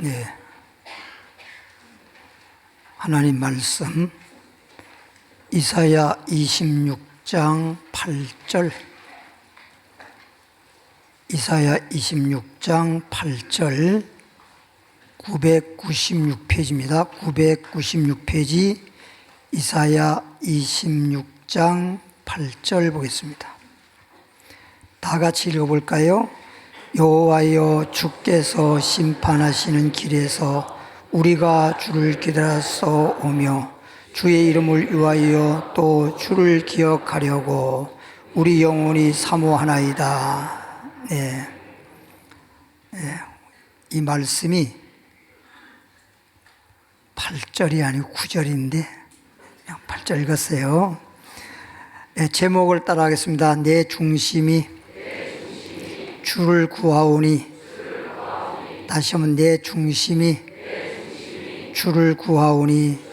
네. 하나님 말씀 이사야 26장 8절, 이사야 26장 8절 996페이지입니다. 996페이지 이사야 26장 8절 보겠습니다. 다 같이 읽어볼까요? 여호와여, 주께서 심판하시는 길에서 우리가 주를 기다렸어 오며 주의 이름을 위하여 또 주를 기억하려고 우리 영혼이 사모하나이다. 네. 이 말씀이 8절이 아니고 9절인데 그냥 8절 읽었어요. 네, 제목을 따라하겠습니다. 내 중심이 주를 구하오니. 다시 한번 내 중심이 주를 구하오니.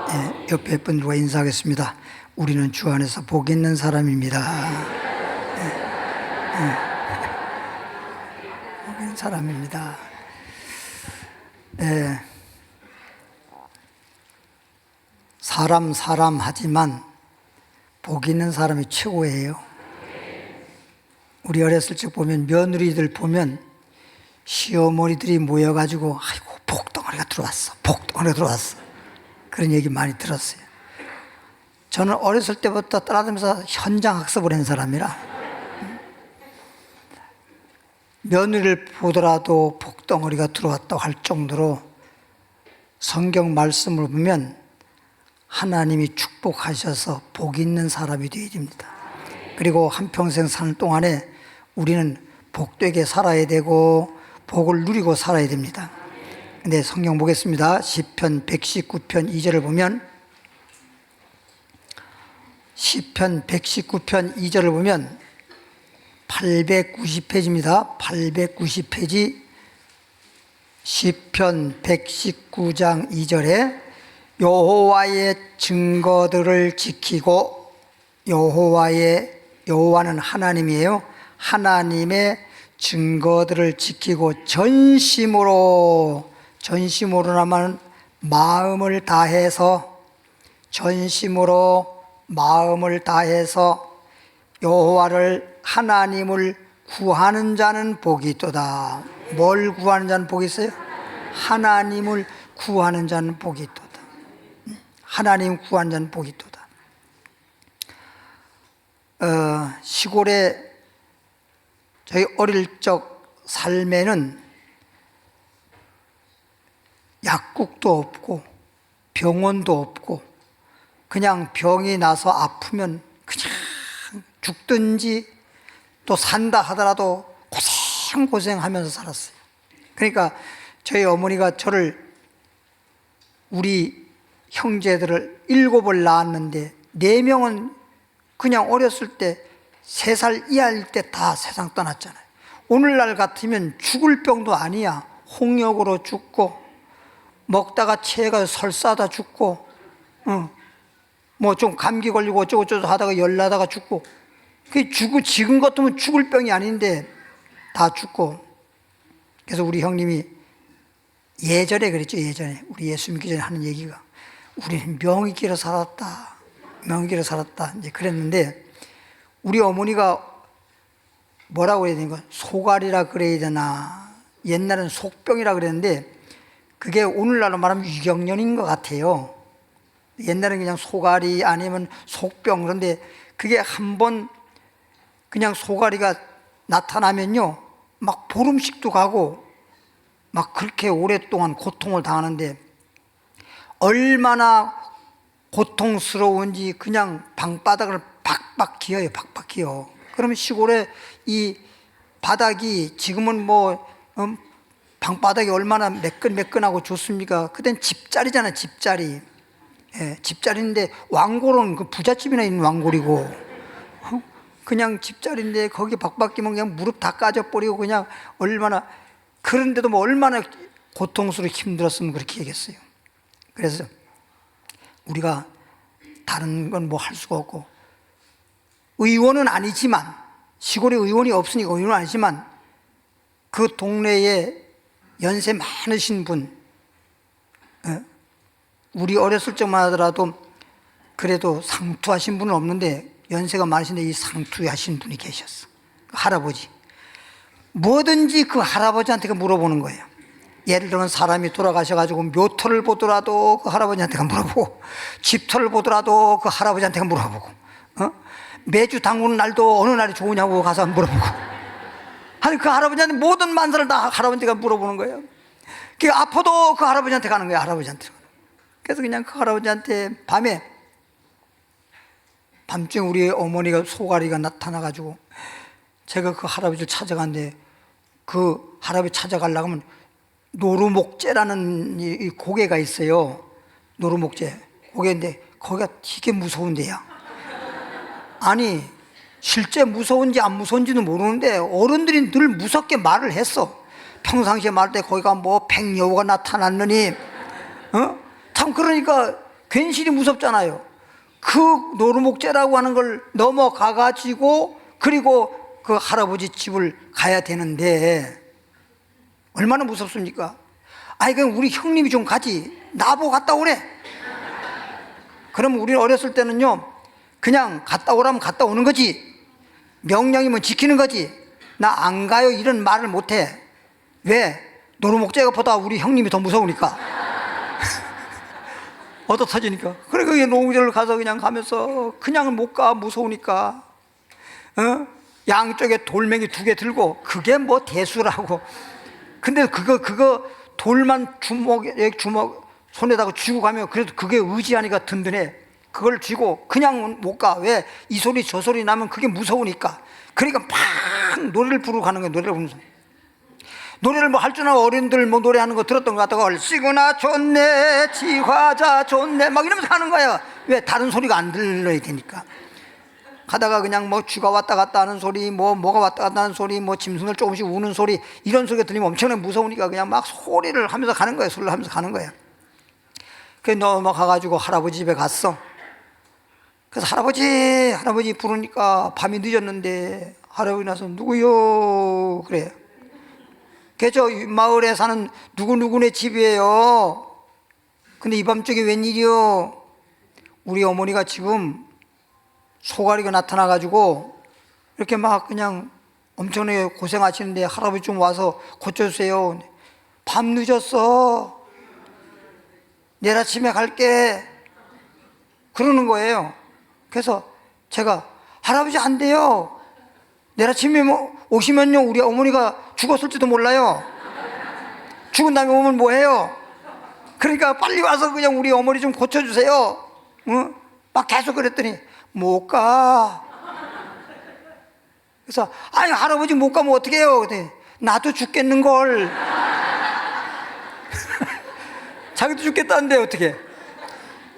네, 옆에 분들과 인사하겠습니다. 우리는 주 안에서 복 있는 사람입니다. 복 있는 사람입니다. 네. 사람 하지만 복 있는 사람이 최고예요. 우리 어렸을 적 보면 며느리들 보면 시어머니들이 모여가지고 아이고 복덩어리가 들어왔어, 복덩어리가 들어왔어, 그런 얘기 많이 들었어요. 저는 어렸을 때부터 따라다니면서 현장 학습을 한 사람이라 며느리를 보더라도 복덩어리가 들어왔다고 할 정도로 성경 말씀을 보면 하나님이 축복하셔서 복 있는 사람이 되어야 됩니다. 그리고 한평생 사는 동안에 우리는 복되게 살아야 되고 복을 누리고 살아야 됩니다. 근데 성경 보겠습니다. 시편 119편 2절을 보면, 시편 119편 2절을 보면 890페이지입니다. 890페이지 시편 119장 2절에 여호와의 증거들을 지키고, 여호와는 하나님이에요. 하나님의 증거들을 지키고 전심으로나만 마음을 다해서, 전심으로 마음을 다해서 여호와를 하나님을 구하는 자는 복이 있도다. 뭘 구하는 자는 복이 있어요? 하나님을 구하는 자는 복이 있도다. 하나님 구하는 자는 복이 있도다. 시골에 저희 어릴 적 삶에는 약국도 없고 병원도 없고 그냥 병이 나서 아프면 그냥 죽든지 또 산다 하더라도 고생하면서 살았어요. 그러니까 저희 어머니가 저를, 우리 형제들을 7을 낳았는데 4명은 그냥 어렸을 때 3살 이하일 때 다 세상 떠났잖아요. 오늘날 같으면 죽을 병도 아니야. 홍역으로 죽고, 먹다가 체가 설사하다 죽고, 뭐 좀 감기 걸리고 어쩌고저쩌고 하다가 열나다가 죽고, 지금 같으면 죽을 병이 아닌데 다 죽고. 그래서 우리 형님이 예전에 그랬죠. 예전에 우리 예수 믿기 전에 하는 얘기가, 우리는 명이 길어 살았다, 명이 길어 살았다, 이제 그랬는데, 우리 어머니가 뭐라고 해야 되는가, 소갈이라 그래야 되나, 옛날엔 속병이라 그랬는데 그게 오늘날로 말하면 유경련인 것 같아요. 옛날엔 그냥 소갈이 아니면 속병. 그런데 그게 한번 그냥 소갈이가 나타나면요, 막 보름씩도 가고 막 그렇게 오랫동안 고통을 당하는데, 얼마나 고통스러운지 그냥 방바닥을 박박 기어요. 박박 기어. 그러면 시골에 이 바닥이, 지금은 뭐 방바닥이 얼마나 매끈매끈하고 좋습니까? 그땐 집자리잖아요. 집자리. 예, 집자리인데 왕골은 그 부잣집이나 있는 왕골이고, 그냥 집자리인데 거기 박박 끼면 그냥 무릎 다 까져버리고, 그냥 얼마나, 그런데도 뭐 얼마나 고통스럽고 힘들었으면 그렇게 얘기했어요. 그래서 우리가 다른 건 뭐 할 수가 없고, 의원은 아니지만, 시골에 의원이 없으니까 의원은 아니지만 그 동네에 연세 많으신 분, 우리 어렸을 적만 하더라도 그래도 상투하신 분은 없는데 연세가 많으신데 이 상투하신 분이 계셨어. 그 할아버지. 뭐든지 그 할아버지한테 물어보는 거예요. 예를 들면 사람이 돌아가셔가지고 묘터를 보더라도 그 할아버지한테 물어보고, 집터를 보더라도 그 할아버지한테 물어보고, 매주 담그는 날도 어느 날이 좋으냐고 가서 물어보고, 아니 그 할아버지한테 모든 만사를 다 할아버지가 물어보는 거예요. 그 아파도 그 할아버지한테 가는 거예요. 할아버지한테. 그래서 그냥 그 할아버지한테 밤중에 우리 어머니가 소가리가 나타나가지고 제가 그 할아버지를 찾아갔는데, 그 할아버지 찾아가려고 하면 노루목재라는 이 고개가 있어요. 노루목재 고개인데 거기가 되게 무서운데요. 아니 실제 무서운지 안 무서운지는 모르는데 어른들이 늘 무섭게 말을 했어. 평상시에 말할 때 거기가 뭐 백여우가 나타났느니, 참 그러니까 괜시리 무섭잖아요. 그 노루목재라고 하는 걸 넘어가 가지고 그리고 그 할아버지 집을 가야 되는데 얼마나 무섭습니까? 아니 그럼 우리 형님이 좀 가지, 나보고 갔다 오래. 그럼 우리 어렸을 때는요 그냥 갔다 오라면 갔다 오는 거지, 명령이면 지키는 거지. 나 안 가요 이런 말을 못해. 왜? 노루목재가 보다 우리 형님이 더 무서우니까. 얻어 터지니까. 그래 노루목재를 가서 그냥 가면서 그냥 못 가, 무서우니까. 양쪽에 돌멩이 2개 들고, 그게 뭐 대수라고. 근데 그거 돌만 주먹 손에다가 쥐고 가면 그래도 그게 의지하니까 든든해. 그걸 쥐고 그냥 못 가. 왜? 이 소리 저 소리 나면 그게 무서우니까. 그러니까 막 노래를 부르고 가는 거예요. 노래를 부르면서. 노래를 뭐 할 줄 아는 어른들 뭐 노래하는 거 들었던 것 같다고, 얼씨구나 좋네, 지화자 좋네, 막 이러면서 가는 거예요. 왜? 다른 소리가 안 들려야 되니까. 가다가 그냥 뭐 쥐가 왔다 갔다 하는 소리, 뭐가 왔다 갔다 하는 소리, 뭐 짐승들 조금씩 우는 소리, 이런 소리가 들리면 엄청나게 무서우니까 그냥 막 소리를 하면서 가는 거예요. 소리를 하면서 가는 거예요. 그래서 넘어가가지고 할아버지 집에 갔어. 그래서 할아버지 부르니까 밤이 늦었는데 할아버지 나서 누구요? 그래요. 그저 마을에 사는 누구누구네 집이에요. 근데 이 밤중에 웬일이요? 우리 어머니가 지금 소가리가 나타나가지고 이렇게 막 그냥 엄청나게 고생하시는데 할아버지 좀 와서 고쳐주세요. 밤 늦었어, 내일 아침에 갈게, 그러는 거예요. 그래서 제가 할아버지 안 돼요, 내일 아침에 오시면요 우리 어머니가 죽었을지도 몰라요. 죽은 다음에 오면 뭐해요? 그러니까 빨리 와서 그냥 우리 어머니 좀 고쳐주세요. 막 계속 그랬더니 못 가. 그래서 아니 할아버지 못 가면 어떻게 해요? 그랬더니 나도 죽겠는걸. 자기도 죽겠다는데 어떻게.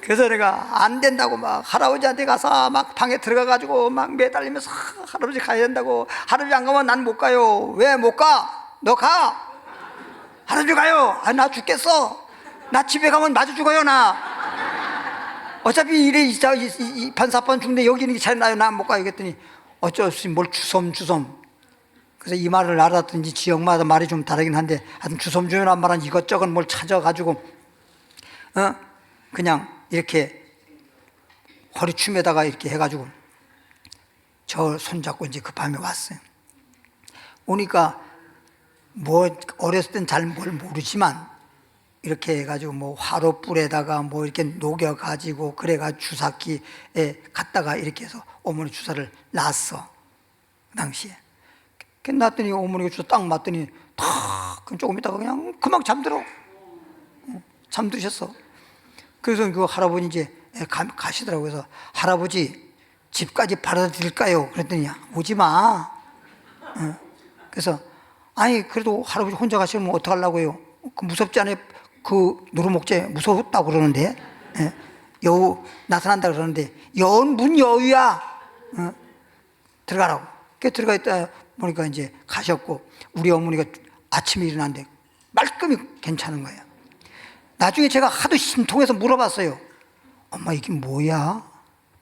그래서 내가 안 된다고 막 할아버지한테 가서 막 방에 들어가가지고 막 매달리면서 할아버지 가야 된다고. 할아버지 안 가면 난 못 가요. 왜 못 가? 너 가. 할아버지 가요. 아, 나 죽겠어. 나 집에 가면 마주 죽어요 나. 어차피 이래 반사판 죽는데 여기 있는 게 잘 나요. 나 못 가요. 그랬더니 어쩔 수 없이 뭘 주섬주섬. 그래서 이 말을 알았든지 지역마다 말이 좀 다르긴 한데 하여튼 주섬주섬이란 말은 이것저것 뭘 찾아가지고 그냥 이렇게 허리춤에다가 이렇게 해가지고 저 손잡고 이제 그 밤에 왔어요. 오니까 뭐 어렸을 땐 잘 뭘 모르지만 이렇게 해가지고 뭐 화로불에다가 뭐 이렇게 녹여가지고 그래가 주사기에 갔다가 이렇게 해서 어머니 주사를 놨어. 그 당시에. 놨더니 어머니가 주사 딱 맞더니 탁 조금 있다가 그냥 금방 잠들어. 잠드셨어. 그래서 그 할아버지 이제 가시더라고요. 그래서 할아버지 집까지 바라다 드릴까요? 그랬더니 오지 마. 그래서 아니 그래도 할아버지 혼자 가시면 어떡하려고요? 그 무섭지 않아요? 그 노루목재 무섭다고 그러는데, 여우 나타난다 그러는데 여우는 문 여우야. 들어가라고. 그 들어가 있다 보니까 이제 가셨고 우리 어머니가 아침에 일어났는데 말끔히 괜찮은 거예요. 나중에 제가 하도 심통해서 물어봤어요. 엄마 이게 뭐야?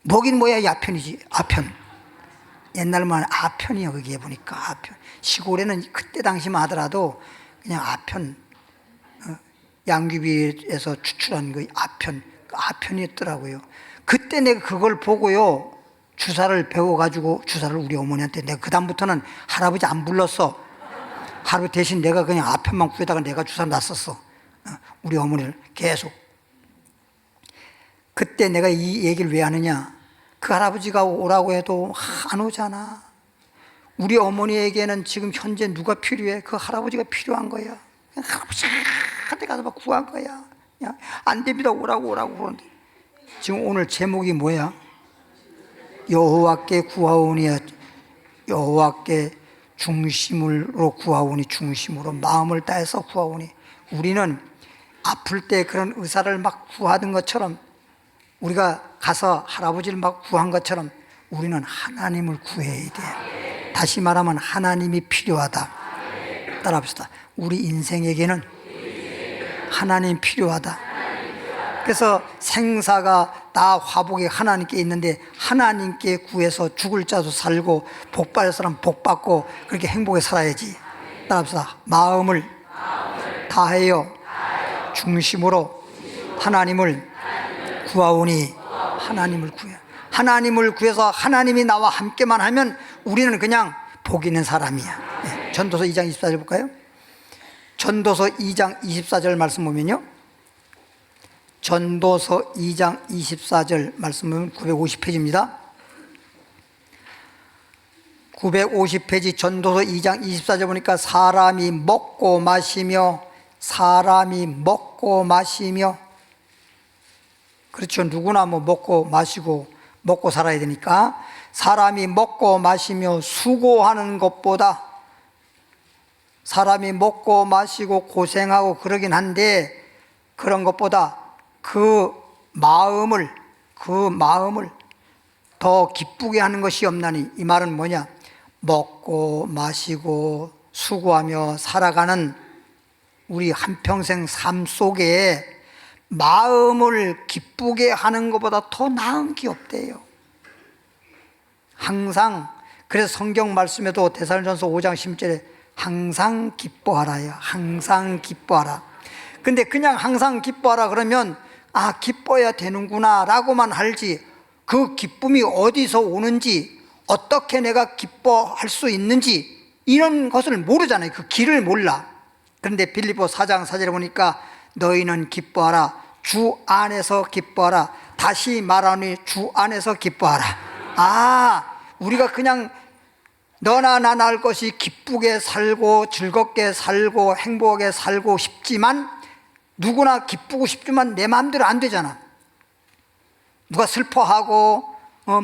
뭐긴 뭐야? 아편이지. 아편. 옛날 말은 아편이야. 그게 보니까 아편. 시골에는 그때 당시만 하더라도 그냥 아편 양귀비에서 추출한 그 아편, 그 아편이었더라고요. 그때 내가 그걸 보고요, 주사를 배워가지고 주사를 우리 어머니한테, 내가 그다음부터는 할아버지 안 불렀어. 할아버지 대신 내가 그냥 아편만 구해다가 내가 주사 놨었어. 우리 어머니를 계속. 그때 내가 이 얘기를 왜 하느냐, 그 할아버지가 오라고 해도 안 오잖아. 우리 어머니에게는 지금 현재 누가 필요해? 그 할아버지가 필요한 거야. 할아버지한테 가서 막 구한 거야. 야, 안 됩니다, 오라고 그러는데. 지금 오늘 제목이 뭐야? 여호와께 구하오니, 여호와께 중심으로 구하오니, 중심으로 마음을 다해서 구하오니. 우리는 아플 때 그런 의사를 막 구하던 것처럼, 우리가 가서 할아버지를 막 구한 것처럼 우리는 하나님을 구해야 돼. 다시 말하면 하나님이 필요하다. 따라합시다. 우리 인생에게는 하나님 필요하다. 그래서 생사가 다 화복이 하나님께 있는데, 하나님께 구해서 죽을 자도 살고 복 받을 사람 복 받고 그렇게 행복하게 살아야지. 따라합시다. 마음을 다하여 중심으로 하나님을 구하오니. 하나님을 구해. 하나님을 구해서 하나님이 나와 함께만 하면 우리는 그냥 복 있는 사람이야. 네. 전도서 2장 24절 볼까요? 전도서 2장 24절 말씀 보면요, 전도서 2장 24절 말씀 보면 950페이지입니다. 950페이지 전도서 2장 24절 보니까 사람이 먹고 마시며, 사람이 먹고 마시며, 그렇죠. 누구나 뭐 먹고 마시고 먹고 살아야 되니까, 사람이 먹고 마시며 수고하는 것보다, 사람이 먹고 마시고 고생하고 그러긴 한데, 그런 것보다 그 마음을 더 기쁘게 하는 것이 없나니. 이 말은 뭐냐, 먹고 마시고 수고하며 살아가는 우리 한평생 삶 속에 마음을 기쁘게 하는 것보다 더 나은 게 없대요. 항상. 그래서 성경 말씀에도 데살로니가전서 5장 10절에 항상 기뻐하라요. 항상 기뻐하라. 근데 그냥 항상 기뻐하라 그러면 아, 기뻐야 되는구나 라고만 알지, 그 기쁨이 어디서 오는지, 어떻게 내가 기뻐할 수 있는지 이런 것을 모르잖아요. 그 길을 몰라. 그런데 빌립보 4장 4절에 보니까 너희는 기뻐하라, 주 안에서 기뻐하라. 다시 말하니 주 안에서 기뻐하라. 아, 우리가 그냥 너나 나나 할 것이 기쁘게 살고 즐겁게 살고 행복하게 살고 싶지만, 누구나 기쁘고 싶지만 내 마음대로 안 되잖아. 누가 슬퍼하고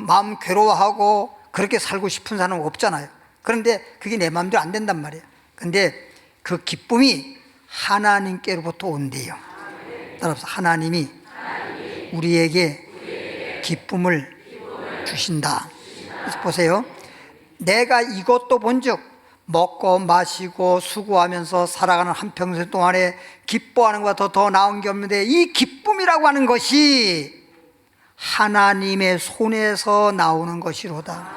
마음 괴로워하고 그렇게 살고 싶은 사람은 없잖아요. 그런데 그게 내 마음대로 안 된단 말이에요. 근데 그 기쁨이 하나님께로부터 온대요. 따라서 하나님이 우리에게 기쁨을 주신다. 그래서 보세요. 내가 이것도 본즉 먹고 마시고 수고하면서 살아가는 한평생 동안에 기뻐하는 것보다 더 나은 게 없는데, 이 기쁨이라고 하는 것이 하나님의 손에서 나오는 것이로다.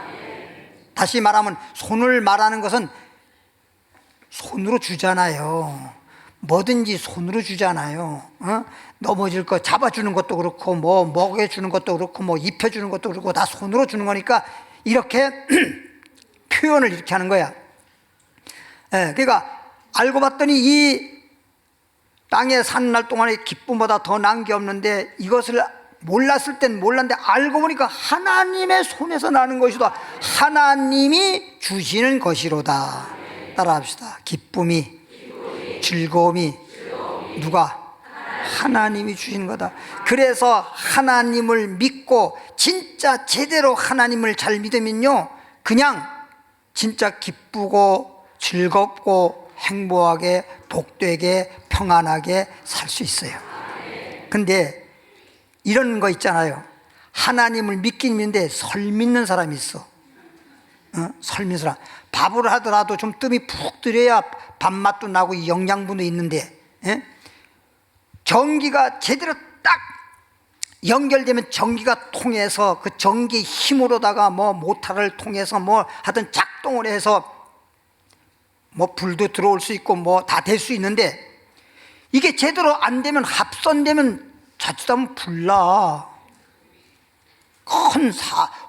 다시 말하면 손을 말하는 것은 손으로 주잖아요. 뭐든지 손으로 주잖아요. 넘어질 거 잡아주는 것도 그렇고, 뭐 먹여주는 것도 그렇고, 뭐 입혀주는 것도 그렇고, 다 손으로 주는 거니까 이렇게 표현을 이렇게 하는 거야. 그러니까 알고 봤더니 이 땅에 사는 날 동안에 기쁨보다 더 나은 게 없는데, 이것을 몰랐을 땐 몰랐는데 알고 보니까 하나님의 손에서 나는 것이다. 하나님이 주시는 것이로다. 따라합시다. 기쁨이, 즐거움이 누가? 하나님이 주시는 거다. 그래서 하나님을 믿고 진짜 제대로 하나님을 잘 믿으면요, 그냥 진짜 기쁘고 즐겁고 행복하게 복되게 평안하게 살 수 있어요. 근데 이런 거 있잖아요. 하나님을 믿긴 믿는데 설 믿는 사람이 있어. 설 믿는 사람. 밥을 하더라도 좀 뜸이 푹 들여야 밥맛도 나고 영양분도 있는데, 전기가 제대로 딱 연결되면 전기가 통해서 그 전기 힘으로다가 뭐 모터를 통해서 뭐 하여튼 작동을 해서 뭐 불도 들어올 수 있고 뭐 다 될 수 있는데, 이게 제대로 안 되면, 합선되면 자칫하면 불나. 큰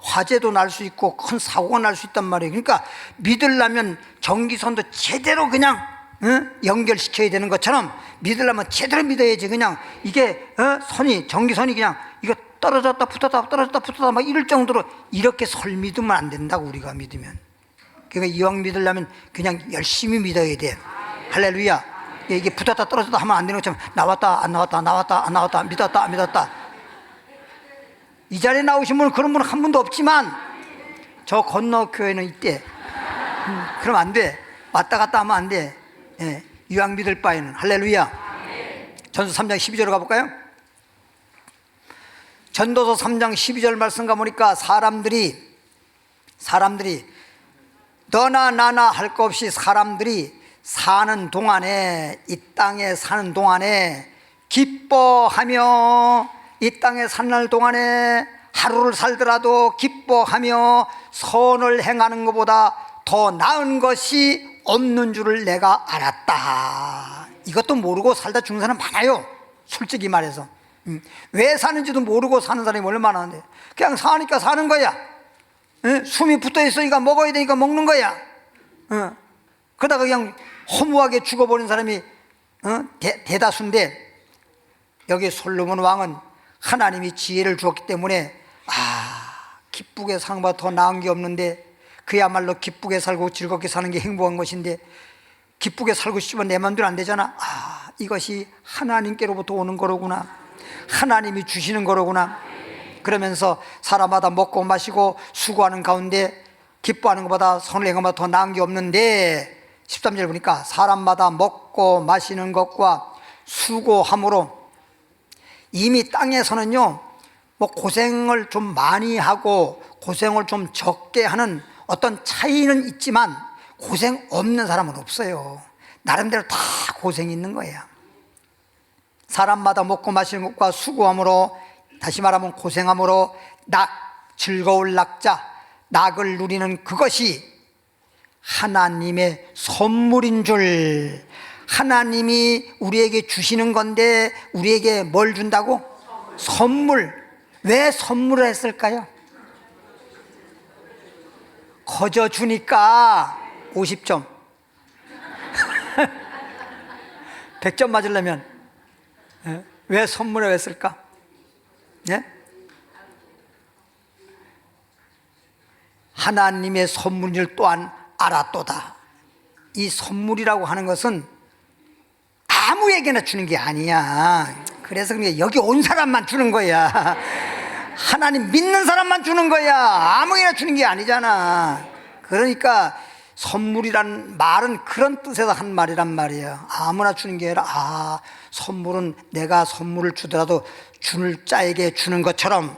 화재도 날 수 있고 큰 사고가 날 수 있단 말이에요. 그러니까 믿으려면 전기선도 제대로 그냥 연결시켜야 되는 것처럼, 믿으려면 제대로 믿어야지. 그냥 이게 전기선이 그냥 이거 떨어졌다 붙었다 떨어졌다 붙었다 막 이럴 정도로 이렇게 설 믿으면 안 된다고. 우리가 믿으면, 그러니까 이왕 믿으려면 그냥 열심히 믿어야 돼. 할렐루야. 이게 붙었다 떨어졌다 하면 안 되는 것처럼, 나왔다 안 나왔다, 나왔다 안 나왔다, 믿었다 안 믿었다. 이 자리에 나오신 분은 그런 분은 한 분도 없지만 저 건너 교회는 있대. 그럼 안 돼. 왔다 갔다 하면 안 돼. 예, 이왕 믿을 바에는. 할렐루야. 전서 3장 12절로 가볼까요? 전도서 3장 12절 말씀 가보니까 사람들이 너나 나나 할 것 없이 사람들이 사는 동안에, 이 땅에 사는 동안에 기뻐하며, 이 땅에 사는 날 동안에 하루를 살더라도 기뻐하며 선을 행하는 것보다 더 나은 것이 없는 줄을 내가 알았다. 이것도 모르고 살다 죽는 사람 많아요, 솔직히 말해서. 왜 사는지도 모르고 사는 사람이 얼마나 많은데, 그냥 사니까 사는 거야. 숨이 붙어 있으니까 먹어야 되니까 먹는 거야. 그러다가 그냥 허무하게 죽어버린 사람이 대다수인데, 여기 솔로몬 왕은 하나님이 지혜를 주었기 때문에 기쁘게 사는 것보다 더 나은 게 없는데, 그야말로 기쁘게 살고 즐겁게 사는 게 행복한 것인데, 기쁘게 살고 싶으면 내 맘대로 안 되잖아. 이것이 하나님께로부터 오는 거로구나, 하나님이 주시는 거로구나. 그러면서 사람마다 먹고 마시고 수고하는 가운데 기뻐하는 것보다 선을 행하는 것보다 더 나은 게 없는데, 13절 보니까 사람마다 먹고 마시는 것과 수고함으로, 이미 땅에서는요 뭐 고생을 좀 많이 하고 고생을 좀 적게 하는 어떤 차이는 있지만 고생 없는 사람은 없어요. 나름대로 다 고생이 있는 거야. 사람마다 먹고 마시는 것과 수고함으로, 다시 말하면 고생함으로 즐거울 낙자, 낙을 누리는 그것이 하나님의 선물인 줄. 하나님이 우리에게 주시는 건데 우리에게 뭘 준다고? 선물. 왜 선물을 했을까요? 거저 주니까 50점 100점 맞으려면 왜 선물을 했을까? 예? 하나님의 선물을 또한 알았도다. 이 선물이라고 하는 것은 아무에게나 주는 게 아니야. 그래서 여기 온 사람만 주는 거야. 하나님 믿는 사람만 주는 거야. 아무에게나 주는 게 아니잖아. 그러니까 선물이란 말은 그런 뜻에서 한 말이란 말이에요. 아무나 주는 게 아니라, 선물은 내가 선물을 주더라도 줄 자에게 주는 것처럼.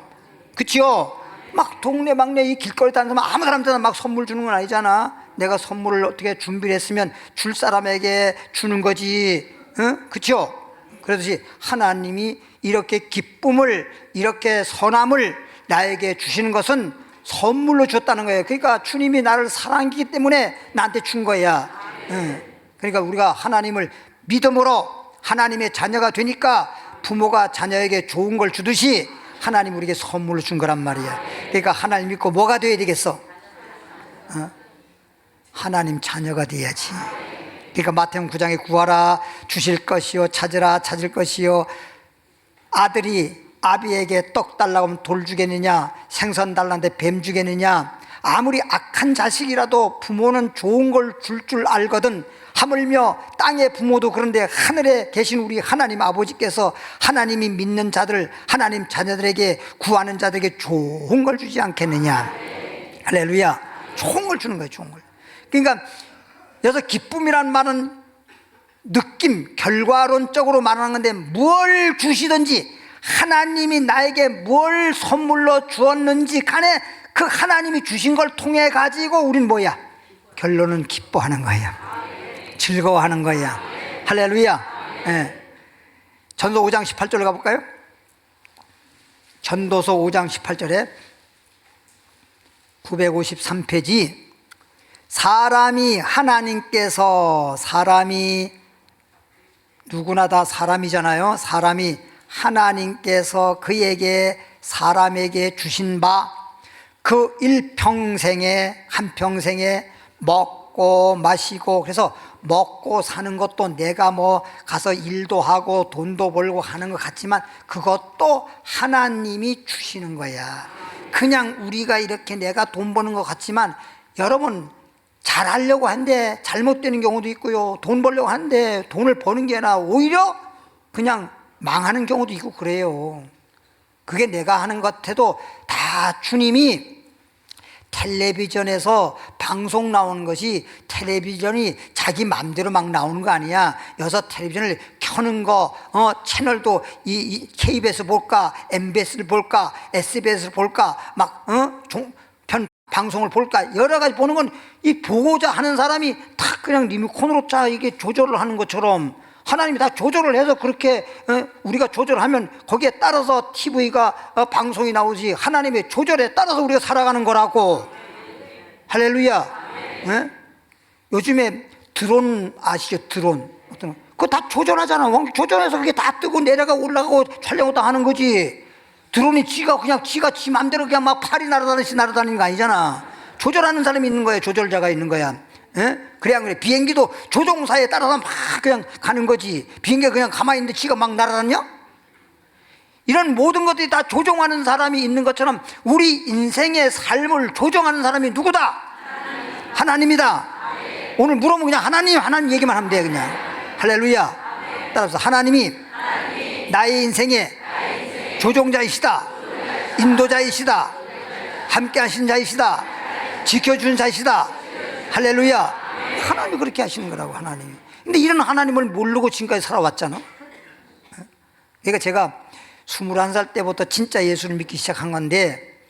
그치요? 막 동네 막내 이 길거리 다니면 아무 사람한테나 막 선물 주는 건 아니잖아. 내가 선물을 어떻게 준비를 했으면 줄 사람에게 주는 거지. 그쵸? 그렇듯이 하나님이 이렇게 기쁨을, 이렇게 선함을 나에게 주시는 것은 선물로 줬다는 거예요. 그러니까 주님이 나를 사랑하기 때문에 나한테 준 거야. 그러니까 우리가 하나님을 믿음으로 하나님의 자녀가 되니까 부모가 자녀에게 좋은 걸 주듯이 하나님 우리에게 선물을 준 거란 말이야. 그러니까 하나님 믿고 뭐가 돼야 되겠어? 하나님 자녀가 돼야지. 그러니까 마태복음 9장에 구하라 주실 것이요, 찾으라 찾을 것이요. 아들이 아비에게 떡 달라고 하면 돌 주겠느냐, 생선 달라는데 뱀 주겠느냐. 아무리 악한 자식이라도 부모는 좋은 걸 줄 알거든. 하물며 땅의 부모도 그런데 하늘에 계신 우리 하나님 아버지께서 하나님이 믿는 자들, 하나님 자녀들에게 구하는 자들에게 좋은 걸 주지 않겠느냐. 할렐루야. 좋은 걸 주는 거예요, 좋은 걸. 그러니까 여기서 기쁨이란 말은 느낌, 결과론적으로 말하는 건데, 뭘 주시든지 하나님이 나에게 뭘 선물로 주었는지 간에 그 하나님이 주신 걸 통해 가지고 우린 뭐야? 결론은 기뻐하는 거야. 즐거워하는 거야. 할렐루야. 예. 전도 5장 18절로 가볼까요? 전도서 5장 18절에 953페이지. 사람이 누구나 다 사람이잖아요. 사람이 하나님께서 그에게 사람에게 주신 바 그 일평생에 한평생에 먹고 마시고, 그래서 먹고 사는 것도 내가 뭐 가서 일도 하고 돈도 벌고 하는 것 같지만 그것도 하나님이 주시는 거야. 그냥 우리가 이렇게 내가 돈 버는 것 같지만 여러분, 잘하려고 하는데 잘못되는 경우도 있고요, 돈 벌려고 하는데 돈을 버는 게 아니라 오히려 그냥 망하는 경우도 있고 그래요. 그게 내가 하는 것 같아도 다 주님이, 텔레비전에서 방송 나오는 것이 텔레비전이 자기 마음대로 막 나오는 거 아니야. 여기서 텔레비전을 켜는 거, 채널도 이 KBS 볼까, MBS를 볼까, SBS를 볼까, 막 편 방송을 볼까, 여러 가지 보는 건 이 보고자 하는 사람이 다 그냥 리모컨으로 이게 조절을 하는 것처럼 하나님이 다 조절을 해서 그렇게 우리가 조절하면 거기에 따라서 TV가 방송이 나오지, 하나님의 조절에 따라서 우리가 살아가는 거라고. 할렐루야. 요즘에 드론 아시죠? 드론 그거 다 조절하잖아. 조절해서 그게 다 뜨고 내려가 올라가고 촬영을 다 하는 거지. 드론이 지가 지 맘대로 그냥 막 팔이 날아다니듯이 날아다니는 거 아니잖아. 조절하는 사람이 있는 거야. 조절자가 있는 거야. 그래야 그래. 비행기도 조종사에 따라서 막 그냥 가는 거지. 비행기가 그냥 가만히 있는데 지가 막 날아다녀? 이런 모든 것들이 다 조종하는 사람이 있는 것처럼 우리 인생의 삶을 조종하는 사람이 누구다? 하나님이다. 오늘 물어보면 그냥 하나님 얘기만 하면 돼. 그냥 할렐루야. 따라서 하나님이 나의 인생의 조종자이시다, 인도자이시다, 함께 하신 자이시다, 지켜준 자이시다. 할렐루야. 하나님이 그렇게 하시는 거라고. 하나님이. 근데 이런 하나님을 모르고 지금까지 살아왔잖아. 그러니까 제가 21살 때부터 진짜 예수를 믿기 시작한 건데,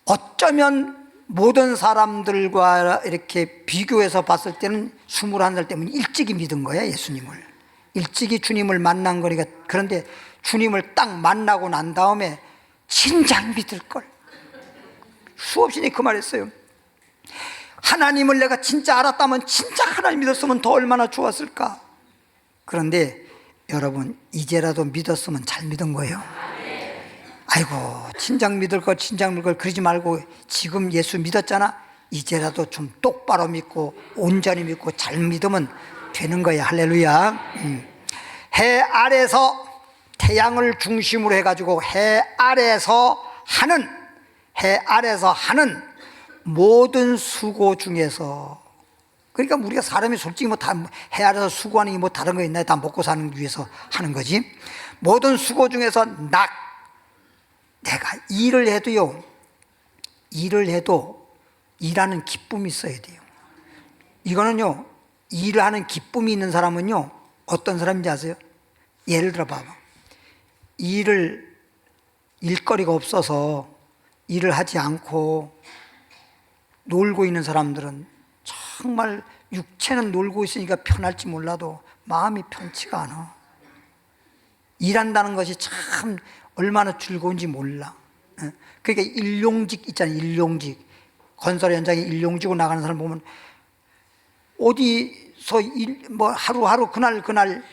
어쩌면 모든 사람들과 이렇게 비교해서 봤을 때는 21살 때문에 일찍이 믿은 거야. 예수님을 일찍이 주님을 만난 거니까. 그런데 주님을 딱 만나고 난 다음에 진작 믿을 걸. 수없이 그 말했어요. 하나님을 내가 진짜 알았다면, 진짜 하나님 믿었으면 더 얼마나 좋았을까. 그런데 여러분, 이제라도 믿었으면 잘 믿은 거예요. 아이고, 진작 믿을 걸 그러지 말고 지금 예수 믿었잖아. 이제라도 좀 똑바로 믿고 온전히 믿고 잘 믿으면 되는 거야. 할렐루야. 해 아래서 태양을 중심으로 해가지고 해 아래서 하는 모든 수고 중에서, 그러니까 우리가 사람이 솔직히 뭐 다 해 아래서 수고하는 게 뭐 다른 거 있나요? 다 먹고 사는 위해서 하는 거지. 모든 수고 중에서 내가 일을 해도 일하는 기쁨이 있어야 돼요. 이거는요, 일을 하는 기쁨이 있는 사람은요, 어떤 사람인지 아세요? 예를 들어 봐봐. 일거리가 없어서 일을 하지 않고 놀고 있는 사람들은 정말 육체는 놀고 있으니까 편할지 몰라도 마음이 편치가 않아. 일한다는 것이 참 얼마나 즐거운지 몰라. 그러니까 일용직 있잖아요. 일용직. 건설 현장에 일용직으로 나가는 사람 보면 어디서 뭐 하루하루 그날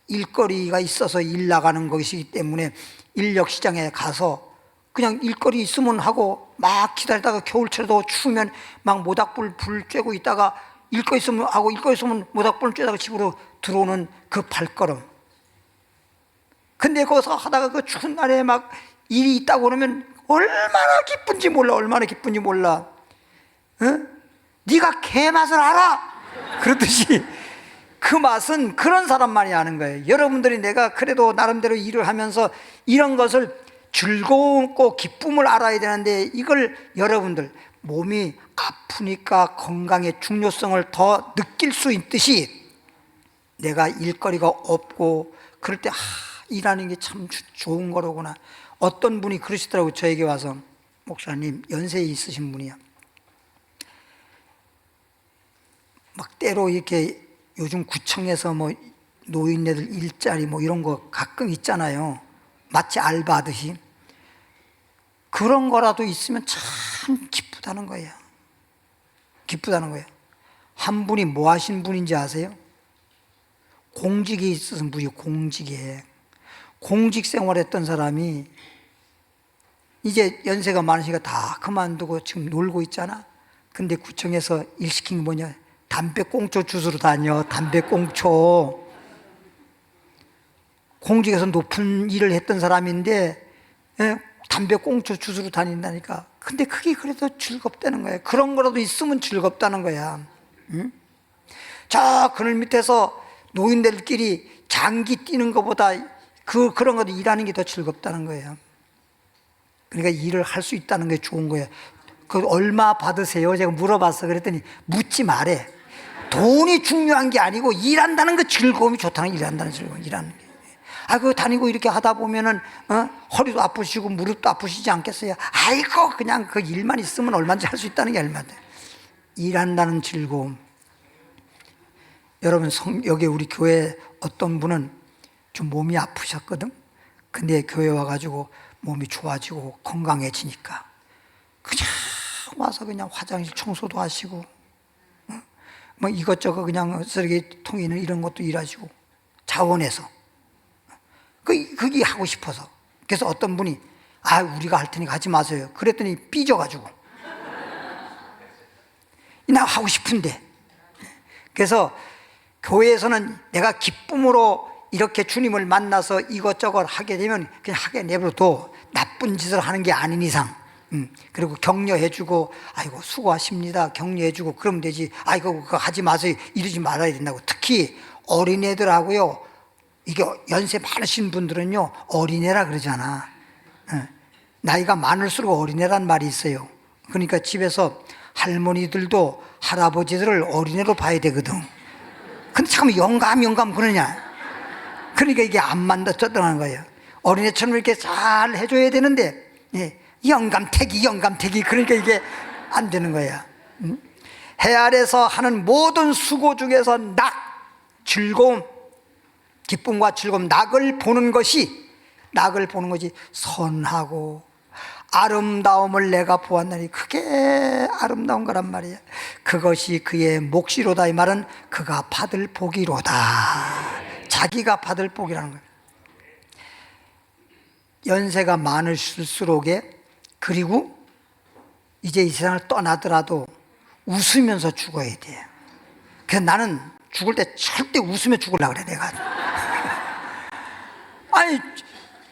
일거리가 있어서 일 나가는 것이기 때문에 인력 시장에 가서 그냥 일거리 있으면 하고 막 기다리다가 겨울철에도 추우면 막 모닥불 쬐고 있다가 일거리 있으면 하고, 일거리 있으면 모닥불 쬐다가 집으로 들어오는 그 발걸음. 근데 거기서 하다가 그 추운 날에 막 일이 있다고 그러면 얼마나 기쁜지 몰라. 네가 개맛을 알아? 그렇듯이 그 맛은 그런 사람만이 아는 거예요. 여러분들이 내가 그래도 나름대로 일을 하면서 이런 것을 즐거움고 기쁨을 알아야 되는데, 이걸 여러분들 몸이 아프니까 건강의 중요성을 더 느낄 수 있듯이, 내가 일거리가 없고 그럴 때 일하는 게 참 좋은 거로구나. 어떤 분이 그러시더라고요. 저에게 와서, 목사님, 연세 있으신 분이야. 막 때로 이렇게 요즘 구청에서 뭐 노인네들 일자리 뭐 이런 거 가끔 있잖아요. 마치 알바하듯이. 그런 거라도 있으면 참 기쁘다는 거예요. 한 분이 뭐 하신 분인지 아세요? 공직이 있어서 무려 공직에 공직 생활했던 사람이 이제 연세가 많으시니까 다 그만두고 지금 놀고 있잖아. 근데 구청에서 일 시킨 게 뭐냐? 담배꽁초 주스러 다녀. 담배꽁초. 공직에서 높은 일을 했던 사람인데 담배꽁초 주스러 다닌다니까. 근데 그게 그래도 즐겁다는 거야. 그런 거라도 있으면 즐겁다는 거야. 응? 저 그늘 밑에서 노인들끼리 장기 뛰는 것보다 그런 것도 일하는 게 더 즐겁다는 거예요. 그러니까 일을 할 수 있다는 게 좋은 거예요. 그 얼마 받으세요? 제가 물어봤어. 그랬더니 묻지 말래. 돈이 중요한 게 아니고 일한다는 그 즐거움이 좋다는, 일한다는 즐거움, 일하는 게. 그거 다니고 이렇게 하다 보면은 허리도 아프시고 무릎도 아프시지 않겠어요? 아이고 그냥 그 일만 있으면 얼마든지 할 수 있다는 게 얼마인데. 일한다는 즐거움. 여러분 여기 우리 교회 어떤 분은 좀 몸이 아프셨거든. 근데 교회 와가지고 몸이 좋아지고 건강해지니까 그냥 와서 그냥 화장실 청소도 하시고 뭐 이것저것 그냥 쓰레기통 있는 이런 것도 일하시고 자원해서 그게 하고 싶어서. 그래서 어떤 분이 우리가 할 테니까 하지 마세요. 그랬더니 삐져가지고 나 하고 싶은데. 그래서 교회에서는 내가 기쁨으로 이렇게 주님을 만나서 이것저것 하게 되면 그냥 하게 내버려둬. 나쁜 짓을 하는 게 아닌 이상. 그리고 격려해주고 아이고 수고하십니다 격려해주고 그러면 되지. 그거 하지 마세요 이러지 말아야 된다고. 특히 어린애들하고요, 이게 연세 많으신 분들은요 어린애라 그러잖아. 나이가 많을수록 어린애란 말이 있어요. 그러니까 집에서 할머니들도 할아버지들을 어린애로 봐야 되거든. 근데 참 영감 그러냐. 그러니까 이게 안 만들어졌다는 거예요. 어린애처럼 이렇게 잘 해줘야 되는데 영감태기 그러니까 이게 안 되는 거야. 해 아래서 하는 모든 수고 중에서 즐거움, 기쁨과 즐거움, 낙을 보는 것이 선하고 아름다움을 내가 보았나니 그게 아름다운 거란 말이야. 그것이 그의 몫이로다. 이 말은 그가 받을 복이로다. 자기가 받을 복이라는 거예요. 연세가 많으실수록에, 그리고 이제 이 세상을 떠나더라도 웃으면서 죽어야 돼. 그래서 나는 죽을 때 절대 웃으며 죽으려고 그래 내가.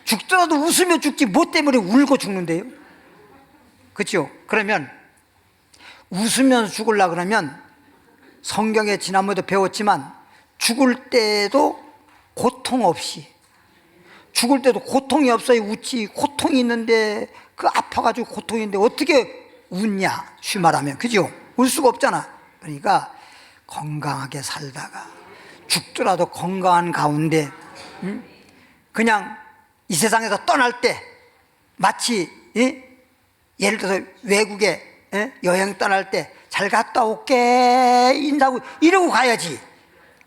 죽더라도 웃으며 죽지 뭐 때문에 울고 죽는데요? 그렇죠? 그러면 웃으면서 죽으려고 그러면 성경에 지난번에도 배웠지만 죽을 때도 고통 없이, 죽을 때도 고통이 없어야 웃지. 고통이 있는데 아파가지고 고통이 있는데 어떻게 웃냐 쉬 말하면. 그죠? 울 수가 없잖아. 그러니까 건강하게 살다가 죽더라도 건강한 가운데 그냥 이 세상에서 떠날 때 마치 예를 들어서 외국에 여행 떠날 때 잘 갔다 올게 인사하고 이러고 가야지.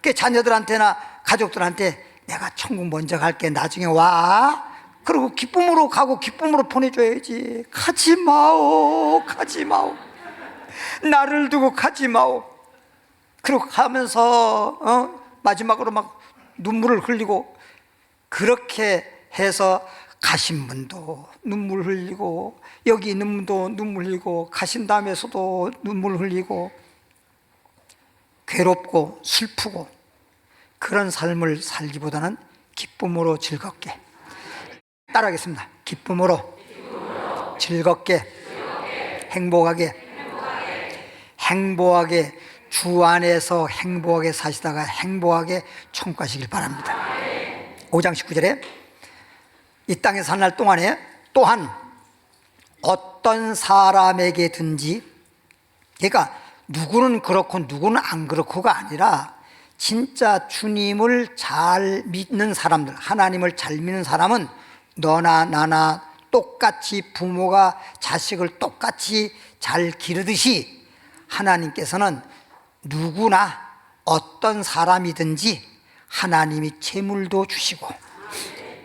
그 자녀들한테나 가족들한테 내가 천국 먼저 갈게 나중에 와. 그리고 기쁨으로 가고 기쁨으로 보내줘야지. 가지 마오 나를 두고 가지 마오. 그리고 가면서 마지막으로 막 눈물을 흘리고, 그렇게 해서 가신 분도 눈물 흘리고 여기 있는 분도 눈물 흘리고 가신 다음에서도 눈물 흘리고 괴롭고 슬프고 그런 삶을 살기보다는 기쁨으로 즐겁게. 따라하겠습니다. 기쁨으로 즐겁게 행복하게 주 안에서 행복하게 사시다가 행복하게 천국 가시길 바랍니다. 5장 19절에 이 땅에 사는 날 동안에 또한 어떤 사람에게든지, 그러니까 누구는 그렇고 누구는 안 그렇고가 아니라 진짜 주님을 잘 믿는 사람들, 하나님을 잘 믿는 사람은 너나 나나 똑같이 부모가 자식을 똑같이 잘 기르듯이 하나님께서는 누구나 어떤 사람이든지 하나님이 재물도 주시고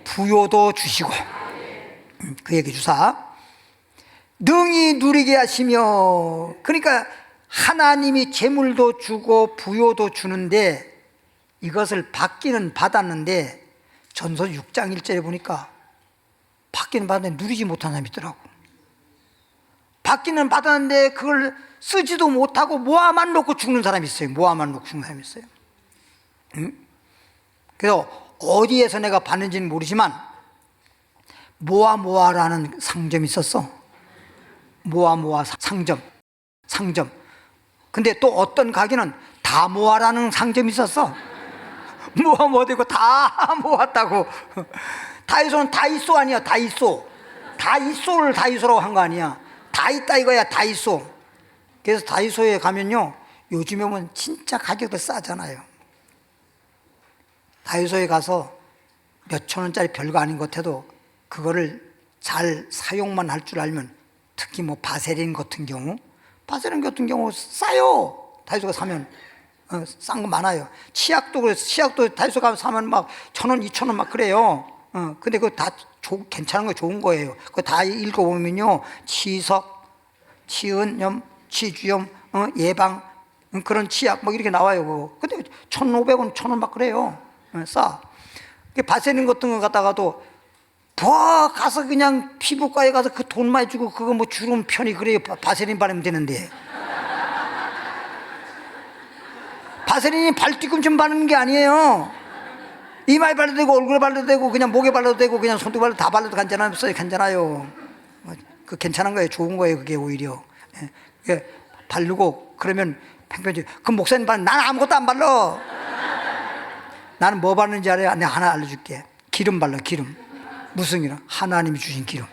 부요도 주시고, 그 얘기 주사 능히 누리게 하시며, 그러니까 하나님이 재물도 주고 부요도 주는데 이것을 받기는 받았는데 전서 6장 1절에 보니까 받기는 받았는데 누리지 못한 사람이 있더라고. 받기는 받았는데 그걸 쓰지도 못하고 모아만 놓고 죽는 사람이 있어요. 모아만 놓고 죽는 사람이 있어요. 그래서 어디에서 내가 받는지는 모르지만 모아라는 상점이 있었어. 모아 상점. 근데 또 어떤 가게는 다 모아라는 상점이 있었어. 모아 되고 다 모았다고. 다이소는 다이소 아니야. 다이소를 다이소라고 한 거 아니야. 다 있다 이거야. 다이소. 그래서 다이소에 가면요, 요즘에 보면 진짜 가격도 싸잖아요. 다이소에 가서 몇천 원짜리 별거 아닌 것 같아도 그거를 잘 사용만 할 줄 알면, 특히 뭐 바세린 같은 경우 싸요. 다이소가 사면 싼 거 많아요. 치약도 그래서 치약도 다이소 가면 사면 막 1,000원, 2,000원 막 그래요. 근데 그거 다 괜찮은 거 좋은 거예요. 그거 다 읽어보면요, 치석, 치은염, 치주염, 예방, 그런 치약 뭐 이렇게 나와요. 그거. 근데 1,500원, 1,000원 막 그래요. 싸. 바세린 같은 거 갖다가도 가서 그냥 피부과에 가서 그 돈 많이 주고 그거 뭐 주름 편이 그래요. 바세린 바르면 되는데. 바세린이 발뒤꿈치 바르는 게 아니에요. 이마에 발라도 되고 얼굴에 발라도 되고 그냥 목에 발라도 되고 그냥 손톱 발라도 다 발라도 괜찮아요. 그 괜찮은 거예요. 좋은 거예요. 그게 오히려. 바르고 그러면 팽팽지. 그 목사님 바르는, 나는 아무것도 안 발라. 나는 뭐 바르는지 알아요? 내가 하나 알려줄게. 기름 발라. 기름. 무슨 기름? 하나님이 주신 기름.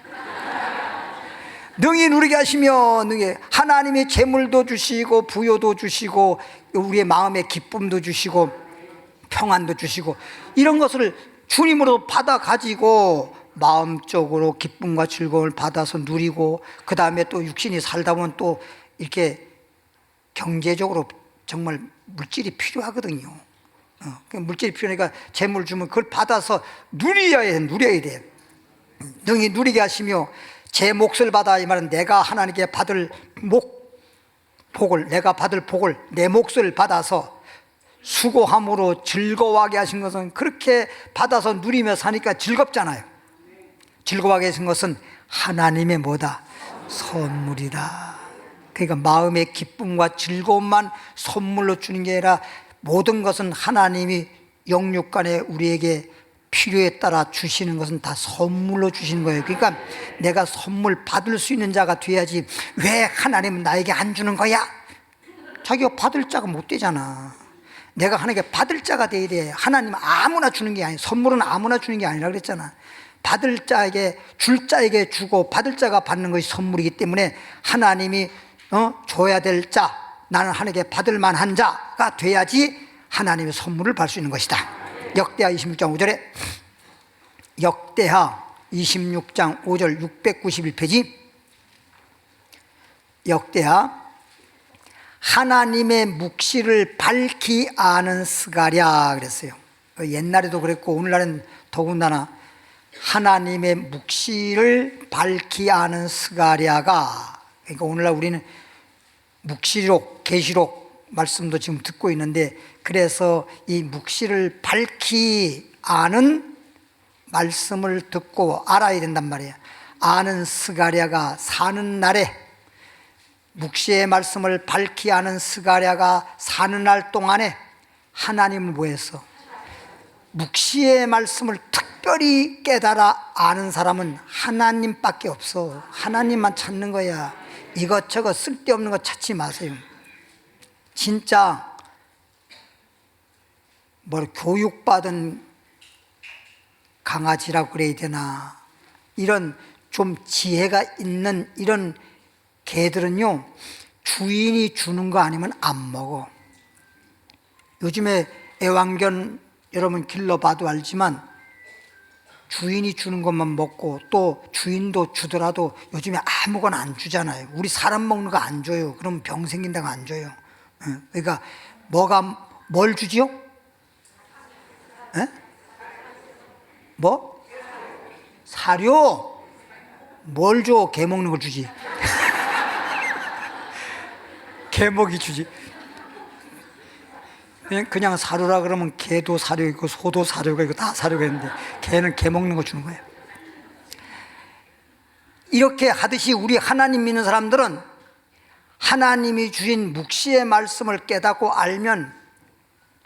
능히 누리게 하시며, 하나님이 재물도 주시고 부요도 주시고 우리의 마음의 기쁨도 주시고 평안도 주시고, 이런 것을 주님으로 받아 가지고 마음적으로 기쁨과 즐거움을 받아서 누리고, 그 다음에 또 육신이 살다 보면 또 이렇게 경제적으로 정말 물질이 필요하거든요. 물질이 필요하니까 재물 주면 그걸 받아서 누려야 돼. 능히 누리게 하시며 제 몫을 받아, 이 말은 내가 하나님께 받을 복을, 내가 받을 복을, 내 몫을 받아서 수고함으로 즐거워하게 하신 것은, 그렇게 받아서 누리며 사니까 즐겁잖아요. 즐거워하게 하신 것은 하나님의 뭐다? 선물이다. 그러니까 마음의 기쁨과 즐거움만 선물로 주는 게 아니라 모든 것은 하나님이 영육간에 우리에게 필요에 따라 주시는 것은 다 선물로 주시는 거예요. 그러니까 내가 선물 받을 수 있는 자가 돼야지, 왜 하나님은 나에게 안 주는 거야? 자기가 받을 자가 못 되잖아. 내가 하나님께 받을 자가 돼야 돼. 하나님은 아무나 주는 게 아니야. 선물은 아무나 주는 게 아니라 그랬잖아. 받을 자에게, 줄 자에게 주고 받을 자가 받는 것이 선물이기 때문에 하나님이 줘야 될 자, 나는 하나님께 받을 만한 자가 돼야지 하나님의 선물을 받을 수 있는 것이다. 역대하 26장 5절에, 역대하 26장 5절 691페이지, 역대하, 하나님의 묵시를 밝히 아는 스가랴 그랬어요. 옛날에도 그랬고 오늘날은 더군다나 하나님의 묵시를 밝히 아는 스가랴가, 그러니까 오늘날 우리는 묵시록, 계시록 말씀도 지금 듣고 있는데, 그래서 이 묵시를 밝히 아는 말씀을 듣고 알아야 된단 말이에요. 아는 스가랴가 사는 날에, 묵시의 말씀을 밝히 아는 스가랴가 사는 날 동안에 하나님은 뭐 했어? 묵시의 말씀을 특별히 깨달아 아는 사람은 하나님밖에 없어. 하나님만 찾는 거야. 이것저것 쓸데없는 거 찾지 마세요. 진짜 교육받은 강아지라고 그래야 되나, 이런 좀 지혜가 있는 이런 개들은요, 주인이 주는 거 아니면 안 먹어. 요즘에 애완견 여러분 길러봐도 알지만 주인이 주는 것만 먹고, 또 주인도 주더라도 요즘에 아무거나 안 주잖아요. 우리 사람 먹는 거 안 줘요. 그럼 병 생긴다고 안 줘요. 그러니까 뭘 주지요? 뭐? 사료. 뭘 줘? 개 먹는 걸 주지. 개 먹이 주지. 그냥 사료라 그러면 개도 사료이고 소도 사료가 있고 다 사료가 있는데 개는 개 먹는 거 주는 거예요. 이렇게 하듯이 우리 하나님 믿는 사람들은 하나님이 주신 묵시의 말씀을 깨닫고 알면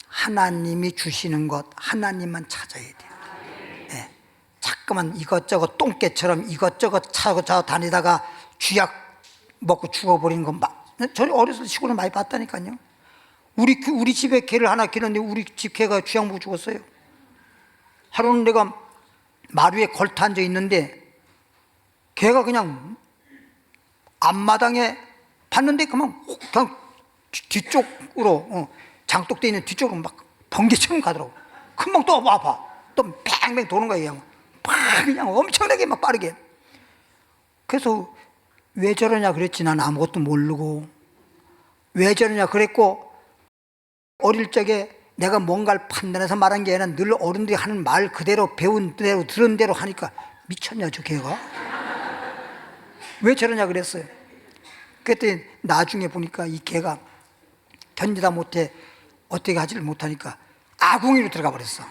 하나님이 주시는 것 하나님만 찾아야 돼요. 네. 자꾸만 이것저것 똥개처럼 이것저것 차고 다니다가 쥐약 먹고 죽어버리는 건 저는 어렸을 때 시골에 많이 봤다니까요. 우리 집에 개를 하나 기르는데 우리 집 개가 쥐약 먹고 죽었어요. 하루는 내가 마루에 걸터 앉아 있는데 개가 그냥 앞마당에 봤는데 그냥 뒤쪽으로 장독대 있는 뒤쪽으로 막 번개처럼 가더라고. 금방 또 와봐. 또 뱅뱅 도는 거예요. 그냥 엄청나게 막 빠르게. 그래서 왜 저러냐 그랬지. 난 아무것도 모르고. 왜 저러냐 그랬고, 어릴 적에 내가 뭔가를 판단해서 말한 게 아니라 늘 어른들이 하는 말 그대로 배운 대로 들은 대로 하니까 미쳤냐 저 개가. 왜 저러냐 그랬어요. 그랬더니 나중에 보니까 이 개가 견디다 못해 어떻게 하지를 못하니까 아궁이로 들어가 버렸어.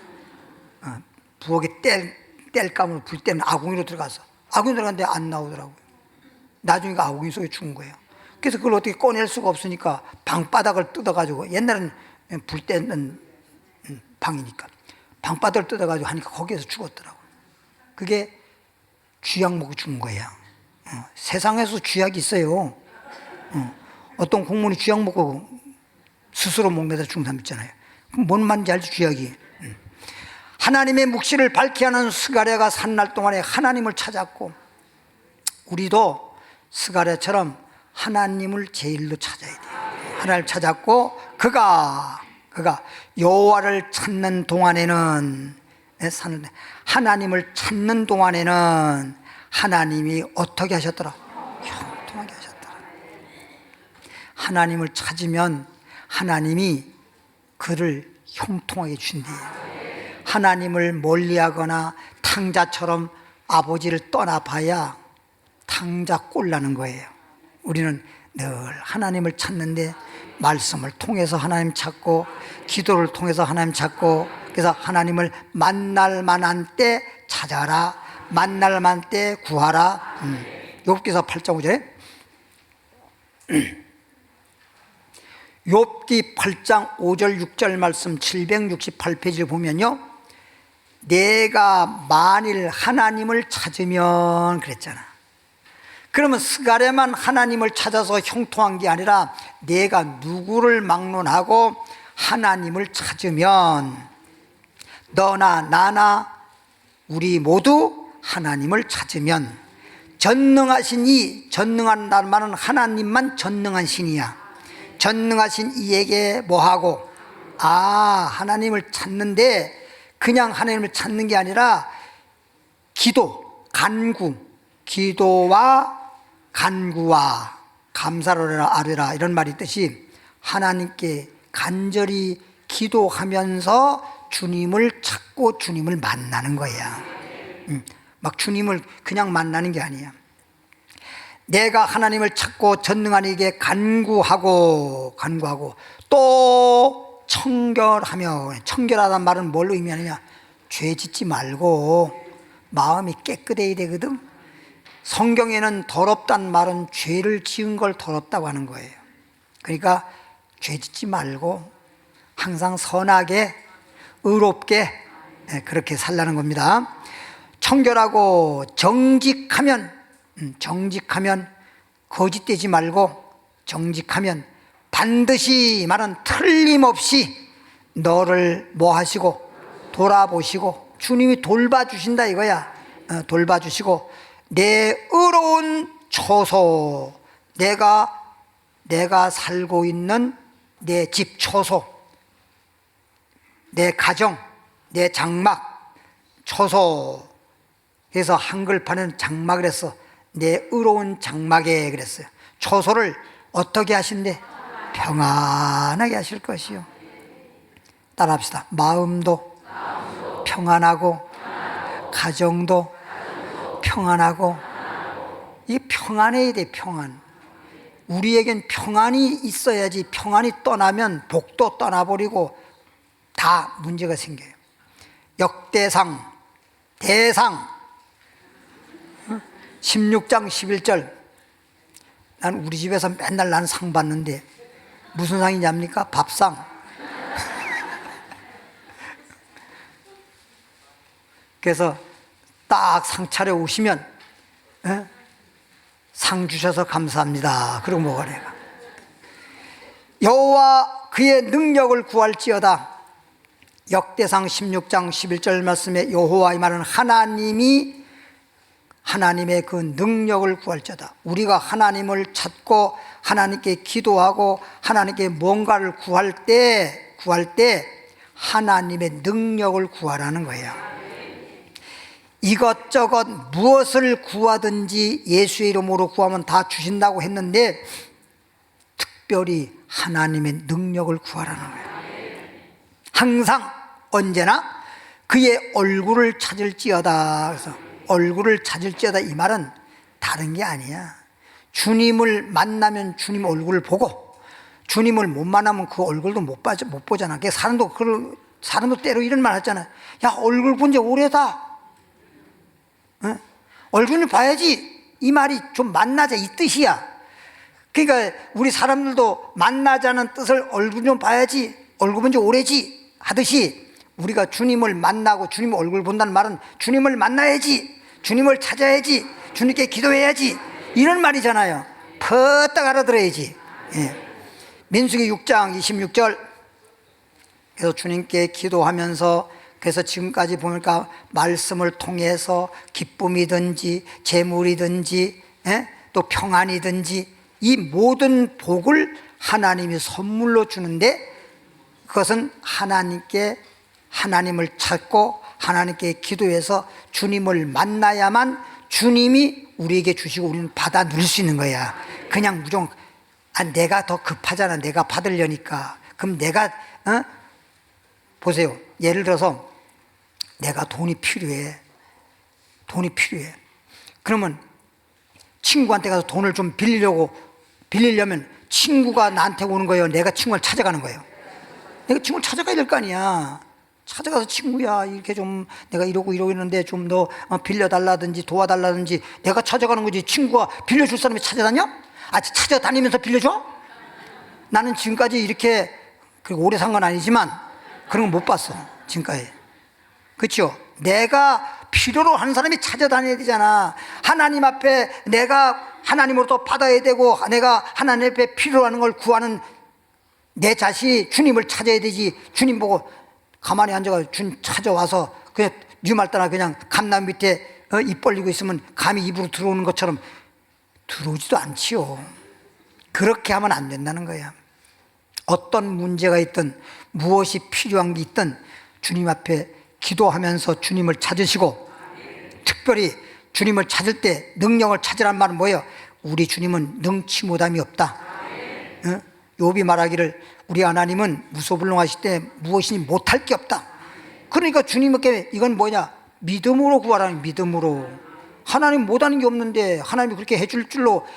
부엌에 뗄감으로 불 때문에 아궁이로 들어가서 아궁이 들어갔는데 안 나오더라고요. 나중에 아궁이 속에 죽은 거예요. 그래서 그걸 어떻게 꺼낼 수가 없으니까 방바닥을 뜯어가지고, 옛날에는 불 때는 방이니까 방바닥을 뜯어가지고 하니까 거기에서 죽었더라고요. 그게 쥐약 먹고 죽은 거예요. 세상에서 쥐약이 있어요. 어떤 공무원이 쥐약 먹고 스스로 목매다 죽은 사람 있잖아요. 그럼 뭔 말인지 알지, 쥐약이. 하나님의 묵시를 밝히 하는 스가랴가 산 날 동안에 하나님을 찾았고, 우리도 스가랴처럼 하나님을 제일로 찾아야 돼요. 하나님을 찾았고, 그가 여호와를 찾는 동안에는, 하나님을 찾는 동안에는 하나님이 어떻게 하셨더라? 형통하게 하셨더라. 하나님을 찾으면 하나님이 그를 형통하게 주신대요. 하나님을 멀리하거나 탕자처럼 아버지를 떠나봐야 탕자 꼴나는 거예요. 우리는 늘 하나님을 찾는데 말씀을 통해서 하나님 찾고, 기도를 통해서 하나님 찾고, 그래서 하나님을 만날 만한 때 찾아라, 만날 만한 때 구하라. 욥기서 8장 5절에 욥기 8장 5절 6절 말씀 768페이지를 보면요, 내가 만일 하나님을 찾으면 그랬잖아. 그러면 스가랴만 하나님을 찾아서 형통한 게 아니라 내가 누구를 막론하고 하나님을 찾으면 너나 나나 우리 모두 하나님을 찾으면, 전능하신 이, 전능한 말은 하나님만 전능한 신이야. 전능하신 이에게 뭐하고, 하나님을 찾는데 그냥 하나님을 찾는 게 아니라 기도, 간구, 기도와 간구와 감사를 아뢰라, 이런 말이 있듯이 하나님께 간절히 기도하면서 주님을 찾고 주님을 만나는 거야. 막 주님을 그냥 만나는 게 아니야. 내가 하나님을 찾고 전능한 이에게 간구하고 또 청결하며, 청결하다는 말은 뭘 의미하느냐, 죄 짓지 말고 마음이 깨끗해야 되거든. 성경에는 더럽다는 말은 죄를 지은 걸 더럽다고 하는 거예요. 그러니까 죄 짓지 말고 항상 선하게 의롭게 그렇게 살라는 겁니다. 청결하고 정직하면 거짓되지 말고, 정직하면 반드시 말은 틀림없이 너를 뭐 하시고 돌아보시고, 주님이 돌봐주신다 이거야. 돌봐주시고 내 의로운 처소, 내가 살고 있는 내 집 처소, 내 가정, 내 장막 처소. 그래서 한글판은 장막을 했어. 내 의로운 장막에 그랬어요. 처소를 어떻게 하신대? 평안하게 하실 것이요. 따라합시다. 마음도 평안하고 가정도 평안하고. 이게 평안해야 돼. 평안. 우리에겐 평안이 있어야지. 평안이 떠나면 복도 떠나버리고 다 문제가 생겨요. 역대상, 대상 16장 11절. 난 우리 집에서 맨날 나는 상 받는데 무슨 상이냐 합니까? 밥상. 그래서 딱 상 차려 오시면 상 주셔서 감사합니다. 그러고 먹으래요. 여호와 그의 능력을 구할지어다. 역대상 16장 11절 말씀에 여호와 이 말은 하나님이 하나님의 그 능력을 구할지어다. 우리가 하나님을 찾고 하나님께 기도하고 하나님께 뭔가를 구할 때 하나님의 능력을 구하라는 거예요. 이것저것 무엇을 구하든지 예수의 이름으로 구하면 다 주신다고 했는데 특별히 하나님의 능력을 구하라는 거예요. 항상 언제나 그의 얼굴을 찾을지어다. 그래서 얼굴을 찾을지어다 이 말은 다른 게 아니야. 주님을 만나면 주님 얼굴을 보고 주님을 못 만나면 그 얼굴도 못 보잖아. 사람도 때로 이런 말 하잖아. 야, 얼굴 본 지 오래다. 얼굴을 봐야지. 이 말이 좀 만나자 이 뜻이야. 그러니까 우리 사람들도 만나자는 뜻을 얼굴 좀 봐야지, 얼굴 본 지 오래지 하듯이 우리가 주님을 만나고 주님 얼굴 본다는 말은 주님을 만나야지, 주님을 찾아야지, 주님께 기도해야지 이런 말이잖아요. 퍼딱 알아들어야지. 민수기 6장 26절. 그래서 주님께 기도하면서, 그래서 지금까지 보니까 말씀을 통해서 기쁨이든지 재물이든지 또 평안이든지 이 모든 복을 하나님이 선물로 주는데, 그것은 하나님을 찾고 하나님께 기도해서 주님을 만나야만 주님이 우리에게 주시고 우리는 받아 누릴 수 있는 거야. 그냥 무조건 내가 더 급하잖아. 내가 받으려니까. 그럼 내가 보세요. 예를 들어서 내가 돈이 필요해. 그러면 친구한테 가서 돈을 좀 빌리려면 친구가 나한테 오는 거예요? 내가 친구를 찾아가는 거예요? 내가 친구를 찾아가야 될 거 아니야. 찾아가서 친구야, 이렇게 좀 내가 이러고 있는데 좀 너 빌려달라든지 도와달라든지 내가 찾아가는 거지. 친구가 빌려줄 사람이 찾아다녀? 찾아다니면서 빌려줘? 나는 지금까지 이렇게 오래 산 건 아니지만 그런 거 못 봤어 지금까지. 그렇죠? 내가 필요로 하는 사람이 찾아다녀야 되잖아. 하나님 앞에 내가 하나님으로부터 받아야 되고 내가 하나님 앞에 필요로 하는 걸 구하는 내 자신이 주님을 찾아야 되지. 주님 보고 가만히 앉아가 주님 찾아와서 그냥 뉴말따나 그냥 감나무 밑에 입 벌리고 있으면 감이 입으로 들어오는 것처럼 들어오지도 않지요. 그렇게 하면 안 된다는 거야. 어떤 문제가 있든 무엇이 필요한 게 있든 주님 앞에 기도하면서 주님을 찾으시고, 특별히 주님을 찾을 때 능력을 찾으란 말은 뭐예요? 우리 주님은 능치 못함이 없다. 욥이 말하기를 우리 하나님은 무소불능하실 때 무엇이니 못할 게 없다. 그러니까 주님께 이건 뭐냐? 믿음으로 구하라는, 믿음으로. 하나님 못하는 게 없는데 하나님이 그렇게 해줄 줄로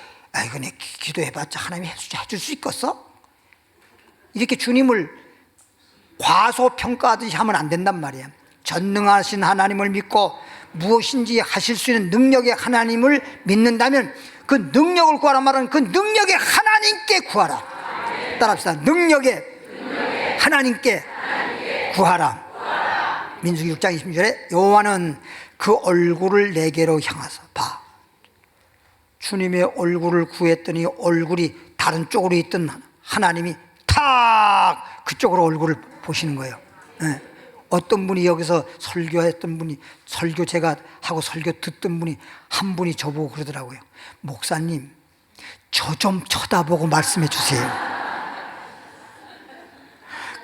이거 내 기도해봤자 하나님이 해줄 수 있겠어? 이렇게 주님을 과소평가하듯이 하면 안 된단 말이야. 전능하신 하나님을 믿고 무엇인지 하실 수 있는 능력의 하나님을 믿는다면 그 능력을 구하란 말은 그 능력의 하나님께 구하라. 따라합시다. 능력의 하나님께 구하라. 민수기 6장 20절에 여호와는 그 얼굴을 내게로 향하사 봐. 주님의 얼굴을 구했더니 얼굴이 다른 쪽으로 있던 하나님이 탁 그쪽으로 얼굴을 보시는 거예요. 어떤 분이 여기서 설교했던 분이, 설교 제가 하고 설교 듣던 분이 한 분이 저보고 그러더라고요. 목사님, 저 좀 쳐다보고 말씀해 주세요.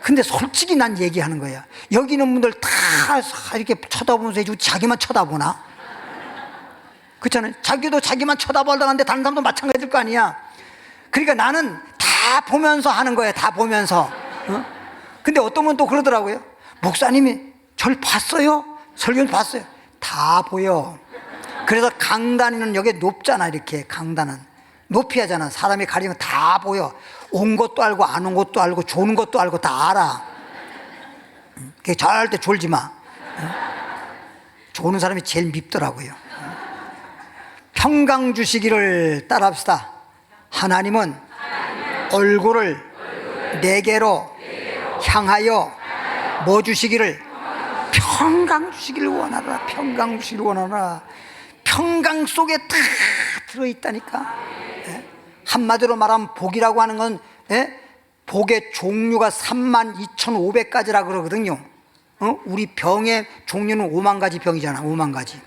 근데 솔직히 난 얘기하는 거야. 여기 있는 분들 다 이렇게 쳐다보면서 해주고 자기만 쳐다보나? 그렇잖아요. 자기도 자기만 쳐다보려고 다른 사람도 마찬가지일 거 아니야. 그러니까 나는 다 보면서 하는 거야. 다 보면서. 근데 어떤 분은 또 그러더라고요. 목사님이 절 봤어요? 설교는 봤어요? 다 보여. 그래서 강단위는 여기 높잖아. 이렇게 강단은 높이 하잖아. 사람이 가리면 다 보여. 온 것도 알고 안 온 것도 알고 좋은 것도 알고 다 알아. 절대 졸지 마. 조는 사람이 제일 밉더라고요. 평강 주시기를 따라합시다. 하나님은 얼굴을 내게로 향하여 뭐 주시기를? 평강 주시기를 원하라. 평강 주시기를 원하라. 평강 속에 다 들어있다니까. 한마디로 말하면 복이라고 하는 건 복의 종류가 32,500가지라 그러거든요. 우리 병의 종류는 5만 가지 병이잖아. 5만 가지.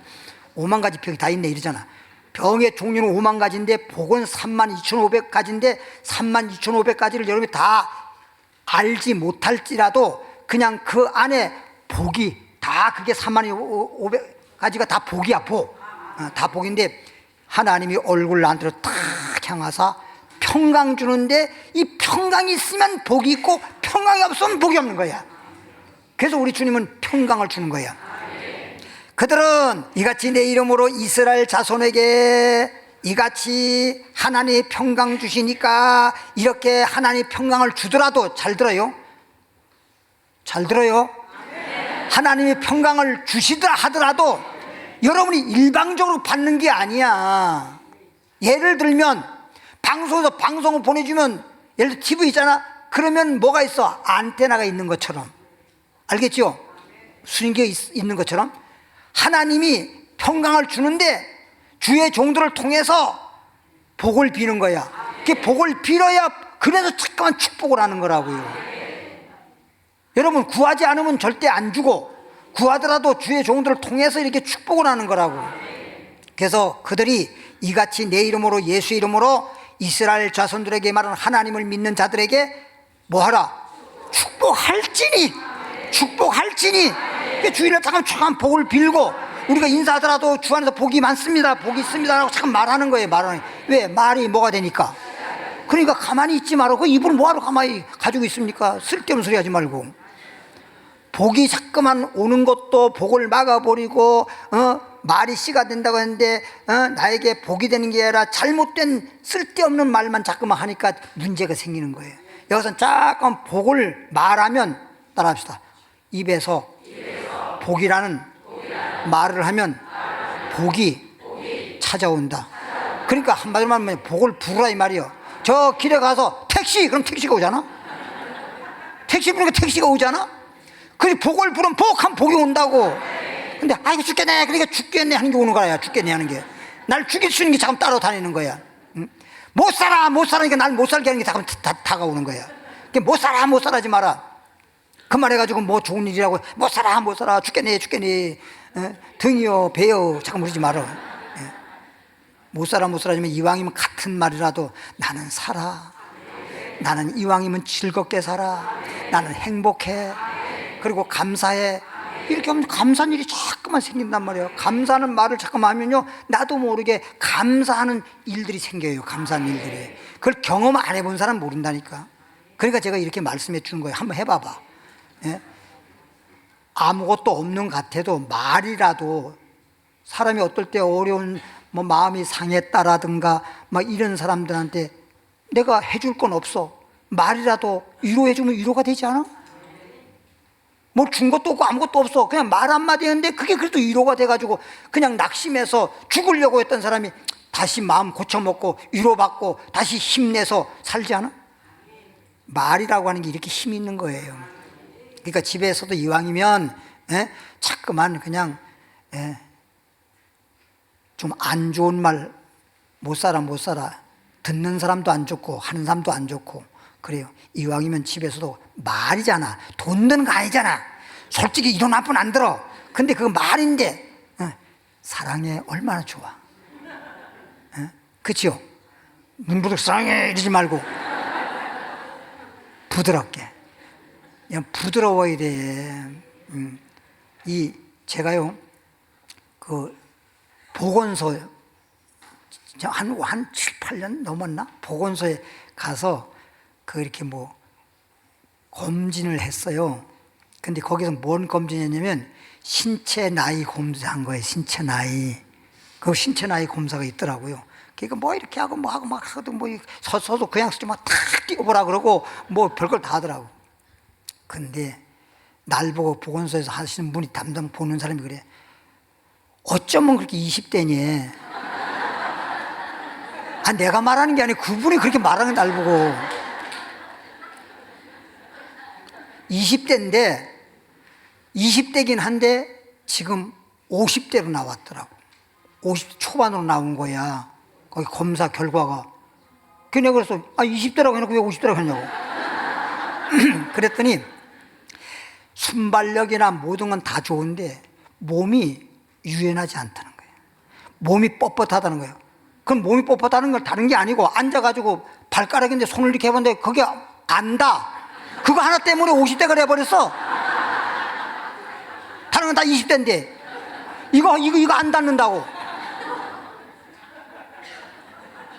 5만 가지 병이 다 있네 이러잖아. 병의 종류는 5만 가지인데 복은 32,500가지인데 32,500가지를 여러분이 다 알지 못할지라도 그냥 그 안에 복이 다 그게 32,500가지가 다 복이야. 복. 다 복인데 하나님이 얼굴 나한테로 탁 향하사 평강 주는데 이 평강이 있으면 복이 있고 평강이 없으면 복이 없는 거야. 그래서 우리 주님은 평강을 주는 거야. 그들은 이같이 내 이름으로 이스라엘 자손에게 이같이 하나님의 평강 주시니까 이렇게 하나님의 평강을 주더라도 잘 들어요. 잘 들어요. 하나님의 평강을 주시더라 하더라도 여러분이 일방적으로 받는 게 아니야. 예를 들면 방송에서 방송을 보내주면 예를 들어 TV 있잖아. 그러면 뭐가 있어? 안테나가 있는 것처럼. 알겠죠? 수신기가 있는 것처럼 하나님이 평강을 주는데 주의 종들을 통해서 복을 비는 거야. 그 복을 빌어야 그래서 잠깐만 축복을 하는 거라고요. 여러분 구하지 않으면 절대 안 주고 구하더라도 주의 종들을 통해서 이렇게 축복을 하는 거라고. 그래서 그들이 이같이 내 이름으로 예수 이름으로 이스라엘 자손들에게 말하는 하나님을 믿는 자들에게 뭐하라? 축복할지니. 축복할지니. 주일날 잠깐 복을 빌고 우리가 인사하더라도 주 안에서 복이 많습니다, 복이 있습니다 라고 잠깐 말하는 거예요. 말하는. 왜? 말이 뭐가 되니까. 그러니까 가만히 있지 말고 이분을 뭐하러 가만히 가지고 있습니까? 쓸데없는 소리 하지 말고. 복이 자꾸만 오는 것도 복을 막아버리고 말이 씨가 된다고 했는데 나에게 복이 되는 게 아니라 잘못된 쓸데없는 말만 자꾸만 하니까 문제가 생기는 거예요. 여기서 잠깐 복을 말하면 따라합시다. 입에서 복이라는 말을 하면 복이 찾아온다. 그러니까 한마디로 말하면 복을 부르라 이 말이요. 저 길에 가서 택시, 그럼 택시가 오잖아. 택시 부르니까 택시가 오잖아. 그래 복을 부르면 복하면 복이 온다고. 근데 아이고 죽겠네, 그러니까 죽겠네 하는 게 오는 거야. 죽겠네 하는 게 날 죽일 수 있는 게 잠깐 따라다니는 거야. 못 살아 그러니까 날 못 살게 하는 게 잠깐 다가오는 거야. 못 살아 하지 마라. 그 말해가지고 뭐 좋은 일이라고 못 살아 죽겠네 등이요 배요 잠깐 그러지 마라. 못 살아 하지만 이왕이면 같은 말이라도 나는 살아, 나는 이왕이면 즐겁게 살아, 나는 행복해, 그리고 감사해. 이렇게 하면 감사한 일이 자꾸만 생긴단 말이에요. 감사하는 말을 자꾸만 하면요 나도 모르게 감사하는 일들이 생겨요. 감사한 일들이. 그걸 경험 안 해본 사람 모른다니까. 그러니까 제가 이렇게 말씀해 주는 거예요. 한번 해봐봐. 예? 아무것도 없는 것 같아도 말이라도 사람이 어떨 때 어려운 뭐 마음이 상했다라든가 막 이런 사람들한테 내가 해줄 건 없어. 말이라도 위로해주면 위로가 되지 않아? 뭘 준 것도 없고 아무것도 없어. 그냥 말 한마디 했는데 그게 그래도 위로가 돼가지고 그냥 낙심해서 죽으려고 했던 사람이 다시 마음 고쳐먹고 위로받고 다시 힘내서 살지 않아? 말이라고 하는 게 이렇게 힘이 있는 거예요. 그러니까 집에서도 이왕이면 자꾸만 그냥 좀 안 좋은 말 못 살아 듣는 사람도 안 좋고 하는 사람도 안 좋고 그래요. 이왕이면 집에서도 말이잖아. 돈 드는 거 아니잖아. 솔직히 이런 나쁜 안 들어. 근데 그거 말인데 사랑해 얼마나 좋아. 그치요? 눈부득 사랑해 이러지 말고 부드럽게 그냥 부드러워야 돼. 제가요 그 보건소 한 7, 8년 넘었나? 보건소에 가서 이렇게 뭐 검진을 했어요. 근데 거기서 뭔 검진했냐면 신체 나이 검사한 거예요. 신체 나이. 그 신체 나이 검사가 있더라고요. 그러니까 뭐 이렇게 하고 뭐 하고 막 하거든. 뭐 서도 그냥 쓰지 막탁 띄워보라 그러고 뭐 별걸 다 하더라고. 근데 날 보고 보건소에서 하시는 분이 담당 보는 사람이 그래. 어쩌면 그렇게 20대니? 아, 내가 말하는 게 아니고 그분이 그렇게 말하는 날 보고. 20대인데 20대긴 한데 지금 50대로 나왔더라고. 50대 초반으로 나온 거야. 거기 검사 결과가. 그냥 그래서 20대라고 해놓고 왜 50대라고 하냐고. 그랬더니 순발력이나 모든 건 다 좋은데 몸이 유연하지 않다는 거예요. 몸이 뻣뻣하다는 거예요. 그럼 몸이 뻣뻣하는 건 다른 게 아니고 앉아가지고 발가락인데 손을 이렇게 해봤는데 그게 안다. 그거 하나 때문에 50대가 돼버렸어. 다른 건 다 20대인데 이거 안 닿는다고.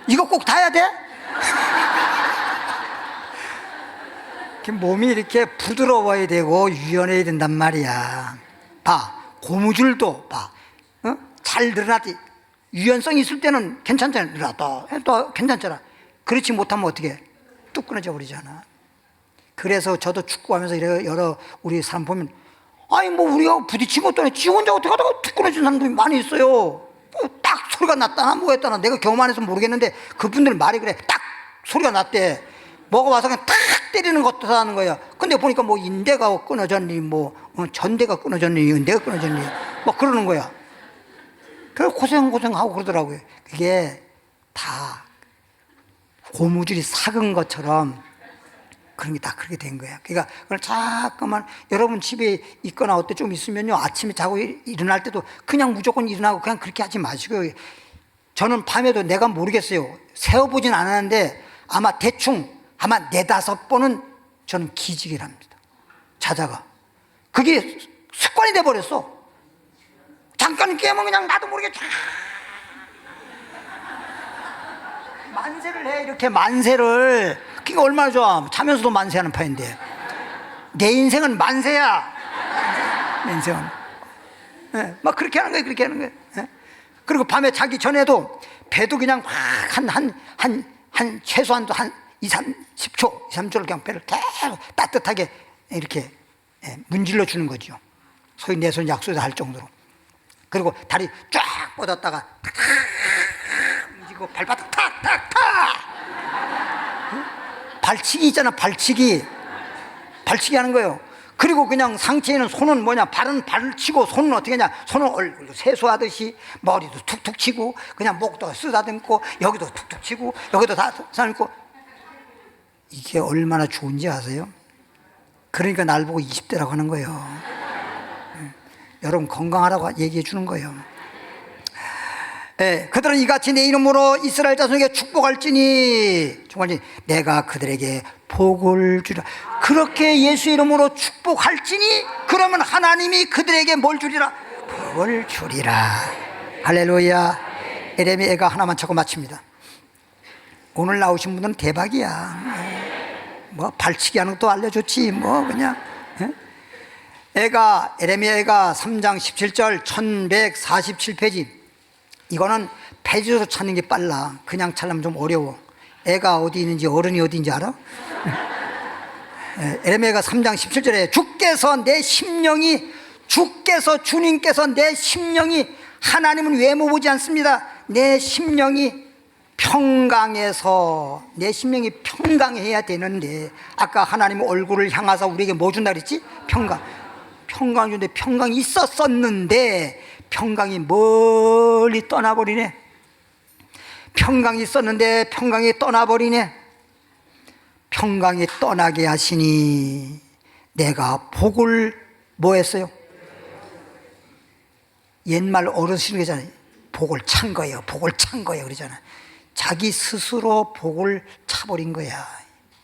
이거 꼭 닿아야 돼? 몸이 이렇게 부드러워야 되고 유연해야 된단 말이야. 봐, 고무줄도 봐, 잘 늘어나지. 유연성이 있을 때는 괜찮잖아. 늘어났다 해도 괜찮잖아. 그렇지 못하면 어떻게 뚝 끊어져 버리잖아. 그래서 저도 축구하면서 여러 우리 사람 보면 아니 뭐 우리가 부딪힌 것도 아니고 지 혼자 어떻게 하다가 툭 끊어진 사람들이 많이 있어요. 딱 소리가 났다나 뭐 했다나 내가 경험 안 해서 모르겠는데 그분들 말이 그래. 딱 소리가 났대. 뭐가 와서 그냥 탁 때리는 것도 하는 거야. 근데 보니까 뭐 인대가 끊어졌니 뭐 전대가 끊어졌니 인대가 끊어졌니 뭐 그러는 거야. 그래서 고생하고 그러더라고요. 그게 다 고무줄이 삭은 것처럼 그런 게 다 그렇게 된 거야. 그러니까 그걸 자꾸만 여러분 집에 있거나 어때 좀 있으면요 아침에 자고 일어날 때도 그냥 무조건 일어나고 그냥 그렇게 하지 마시고요. 저는 밤에도 내가 모르겠어요. 세어보진 않았는데 아마 대충 아마 4-5번은 저는 기지개를 합니다. 자다가 그게 습관이 돼버렸어. 잠깐 깨면 그냥 나도 모르게 쫙 만세를 해. 이렇게 만세를. 그게 얼마나 좋아. 자면서도 만세하는 파인데 내 인생은 만세야. 내 인생은 네, 막 그렇게 하는 거예요. 그렇게 하는 거예요. 네? 그리고 밤에 자기 전에도 배도 그냥 한 최소한도 한 2-30초 2-3초를 그냥 배를 계속 따뜻하게 이렇게 문질러 주는 거죠. 소위 내 손 약소도 할 정도로. 그리고 다리 쫙 뻗었다가 탁탁 움직이고 발바닥 탁탁탁 발치기 있잖아. 발치기 하는 거예요. 그리고 그냥 상체에 있는 손은 뭐냐, 발은 발을 치고 손은 어떻게 하냐, 손은 얼굴도 세수하듯이 머리도 툭툭 치고 그냥 목도 쓰다듬고 여기도 툭툭 치고 여기도 다 쓰다듬고. 이게 얼마나 좋은지 아세요? 그러니까 날 보고 20대라고 하는 거예요. 여러분 건강하라고 얘기해 주는 거예요. 예, 그들은 이같이 내 이름으로 이스라엘 자손에게 축복할지니 정말 내가 그들에게 복을 주리라. 그렇게 예수 이름으로 축복할지니 그러면 하나님이 그들에게 뭘 주리라? 복을 주리라. 할렐루야. 에레미야가 하나만 찾고 마칩니다. 오늘 나오신 분들은 대박이야. 뭐 발치기 하는 것도 알려줬지 뭐 그냥. 에레미야가 3장 17절 1147페이지. 이거는 페이지로 찾는 게 빨라. 그냥 찾으면 좀 어려워. 애가 어디 있는지 어른이 어디 있는지 알아? 에레미야가 3장 17절에 주님께서 내 심령이 하나님은 외모보지 않습니다. 내 심령이 평강해야 되는데 아까 하나님 얼굴을 향해서 우리에게 뭐 준다 그랬지? 평강 준데 평강이 있었었는데 평강이 멀리 떠나버리네. 평강이 있었는데 평강이 떠나버리네. 평강이 떠나게 하시니 내가 복을 뭐 했어요? 옛말 어르신이 그러잖아요. 복을 찬 거예요. 그러잖아요. 자기 스스로 복을 차버린 거야.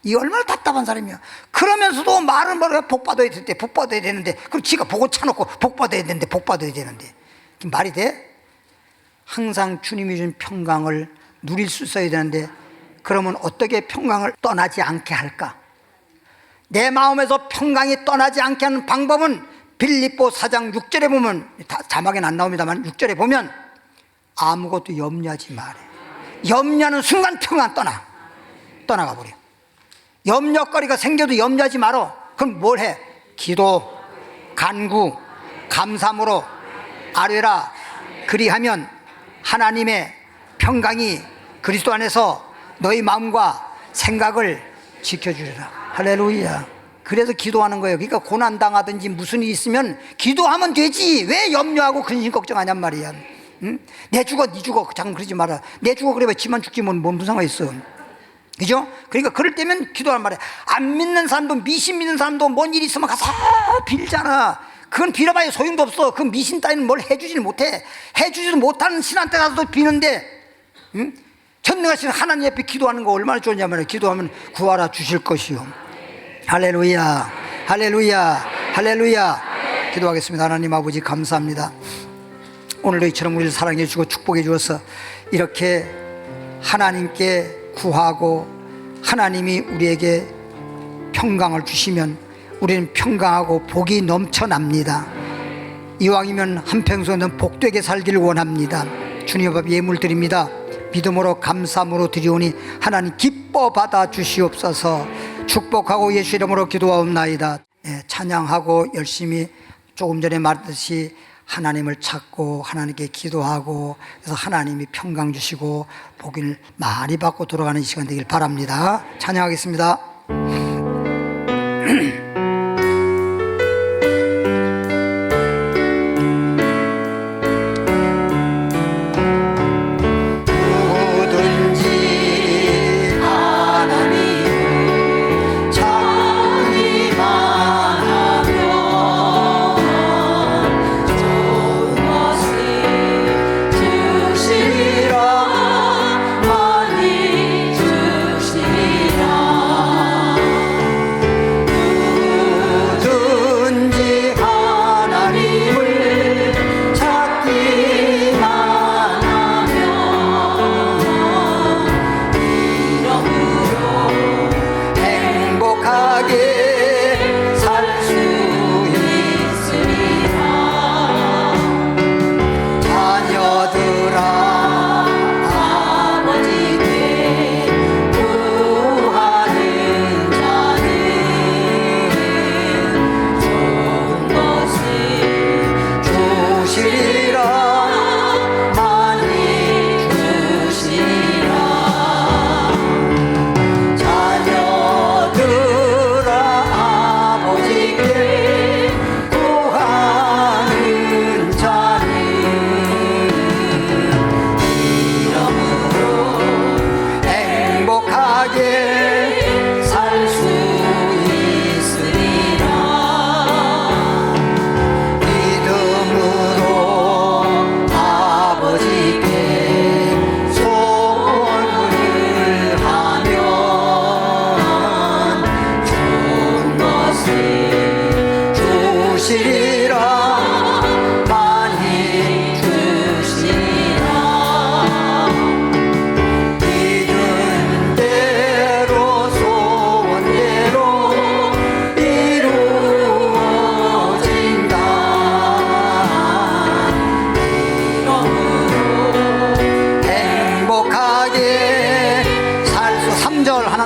이 얼마나 답답한 사람이야. 그러면서도 말은 복 받아야 되는데 그럼 지가 복을 차놓고 복 받아야 되는데 말이 돼? 항상 주님이 준 평강을 누릴 수 있어야 되는데 그러면 어떻게 평강을 떠나지 않게 할까? 내 마음에서 평강이 떠나지 않게 하는 방법은 빌립보 4장 6절에 보면, 자막에는 안 나옵니다만 6절에 보면 아무것도 염려하지 말아요. 염려하는 순간 평안 떠나가 버려. 염려거리가 생겨도 염려하지 말어. 그럼 뭘 해? 기도, 간구, 감사함으로 아뢰라. 그리하면 하나님의 평강이 그리스도 안에서 너희 마음과 생각을 지켜주리라. 할렐루야. 그래서 기도하는 거예요. 그러니까 고난당하든지 무슨 일이 있으면 기도하면 되지. 왜 염려하고 근심 걱정하냔 말이야. 응? 내 죽어 네 죽어 잠깐 그러지 마라. 내 죽어 그래 봐. 지만 죽지 뭔 무슨 상관 있어. 그죠? 그러니까 그럴 때면 기도하란 말이야. 안 믿는 사람도 미신 믿는 사람도 뭔 일이 있으면 가서 빌잖아. 그건 빌어봐야 소용도 없어. 그 미신 따위는 뭘 해주지를 못해. 해주지도 못하는 신한테 가서도 비는데, 응? 전능하신 하나님 앞에 기도하는 거 얼마나 좋냐면 기도하면 구하라 주실 것이요. 할렐루야, 할렐루야, 할렐루야. 기도하겠습니다. 하나님 아버지 감사합니다. 오늘도 이처럼 우리를 사랑해 주고 축복해 주어서 이렇게 하나님께 구하고 하나님이 우리에게 평강을 주시면 우리는 평강하고 복이 넘쳐납니다. 이왕이면 한평생은 복되게 살기를 원합니다. 주님 앞에 예물 드립니다. 믿음으로 감사함으로 드리오니 하나님 기뻐 받아 주시옵소서. 축복하고 예수 이름으로 기도하옵나이다. 찬양하고 열심히 조금 전에 말했듯이 하나님을 찾고 하나님께 기도하고 그래서 하나님이 평강 주시고 복을 많이 받고 돌아가는 시간 되길 바랍니다. 찬양하겠습니다.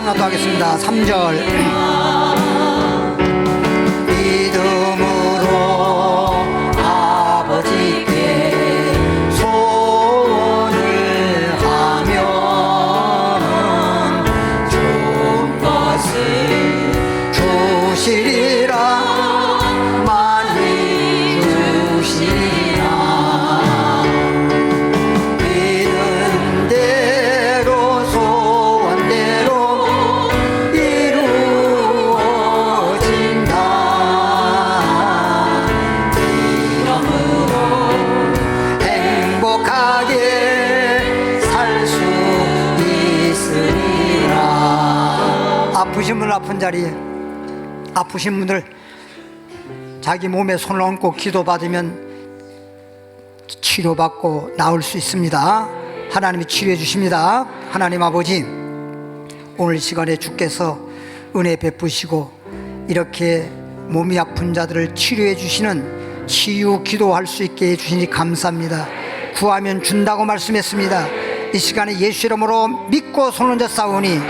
하나도 하겠습니다. 3절 믿음으로 아버지께 소원을 하면 좋은 것을 주시리라. 많이 주시리라. 믿은 대로 소원대로 이루어진다. 이러므로 행복하게 살 수 있으리라. 아프신 분 아픈 자리에 아프신 분들 자기 몸에 손을 얹고 기도받으면 치료받고 나을 수 있습니다. 하나님이 치료해 주십니다. 하나님 아버지, 오늘 시간에 주께서 은혜 베푸시고 이렇게 몸이 아픈 자들을 치료해 주시는 치유 기도할 수 있게 해주시니 감사합니다. 구하면 준다고 말씀했습니다. 이 시간에 예수 이름으로 믿고 손을 얹어 싸우니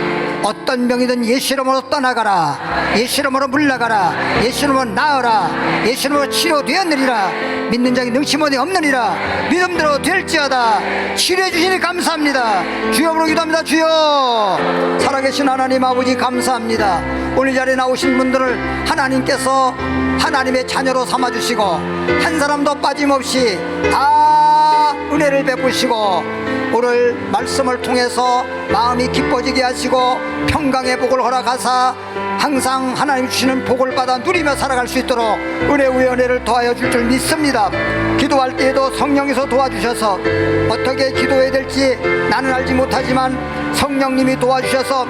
어떤 병이든 예수 이름으로 떠나가라. 예수 이름으로 물러가라. 예수 이름으로 나으라. 예수 이름으로 치료되었느니라. 믿는 자에게 능치못이 없느니라. 믿음대로 될지어다. 치료해 주시니 감사합니다. 주여으로 기도합니다. 주여, 살아계신 하나님 아버지 감사합니다. 오늘 자리에 나오신 분들을 하나님께서 하나님의 자녀로 삼아주시고 한 사람도 빠짐없이 다 은혜를 베푸시고 오늘 말씀을 통해서 마음이 기뻐지게 하시고 평강의 복을 허락하사 항상 하나님 주시는 복을 받아 누리며 살아갈 수 있도록 은혜의 은혜를 더하여 줄 줄 믿습니다. 기도할 때에도 성령께서 도와주셔서 어떻게 기도해야 될지 나는 알지 못하지만 성령님이 도와주셔서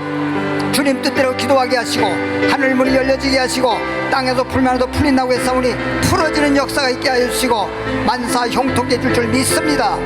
주님 뜻대로 기도하게 하시고 하늘 문이 열려지게 하시고 땅에서 풀면도 풀린다고 했사오니 풀어지는 역사가 있게 하여 주시고 만사 형통해 줄 줄 믿습니다.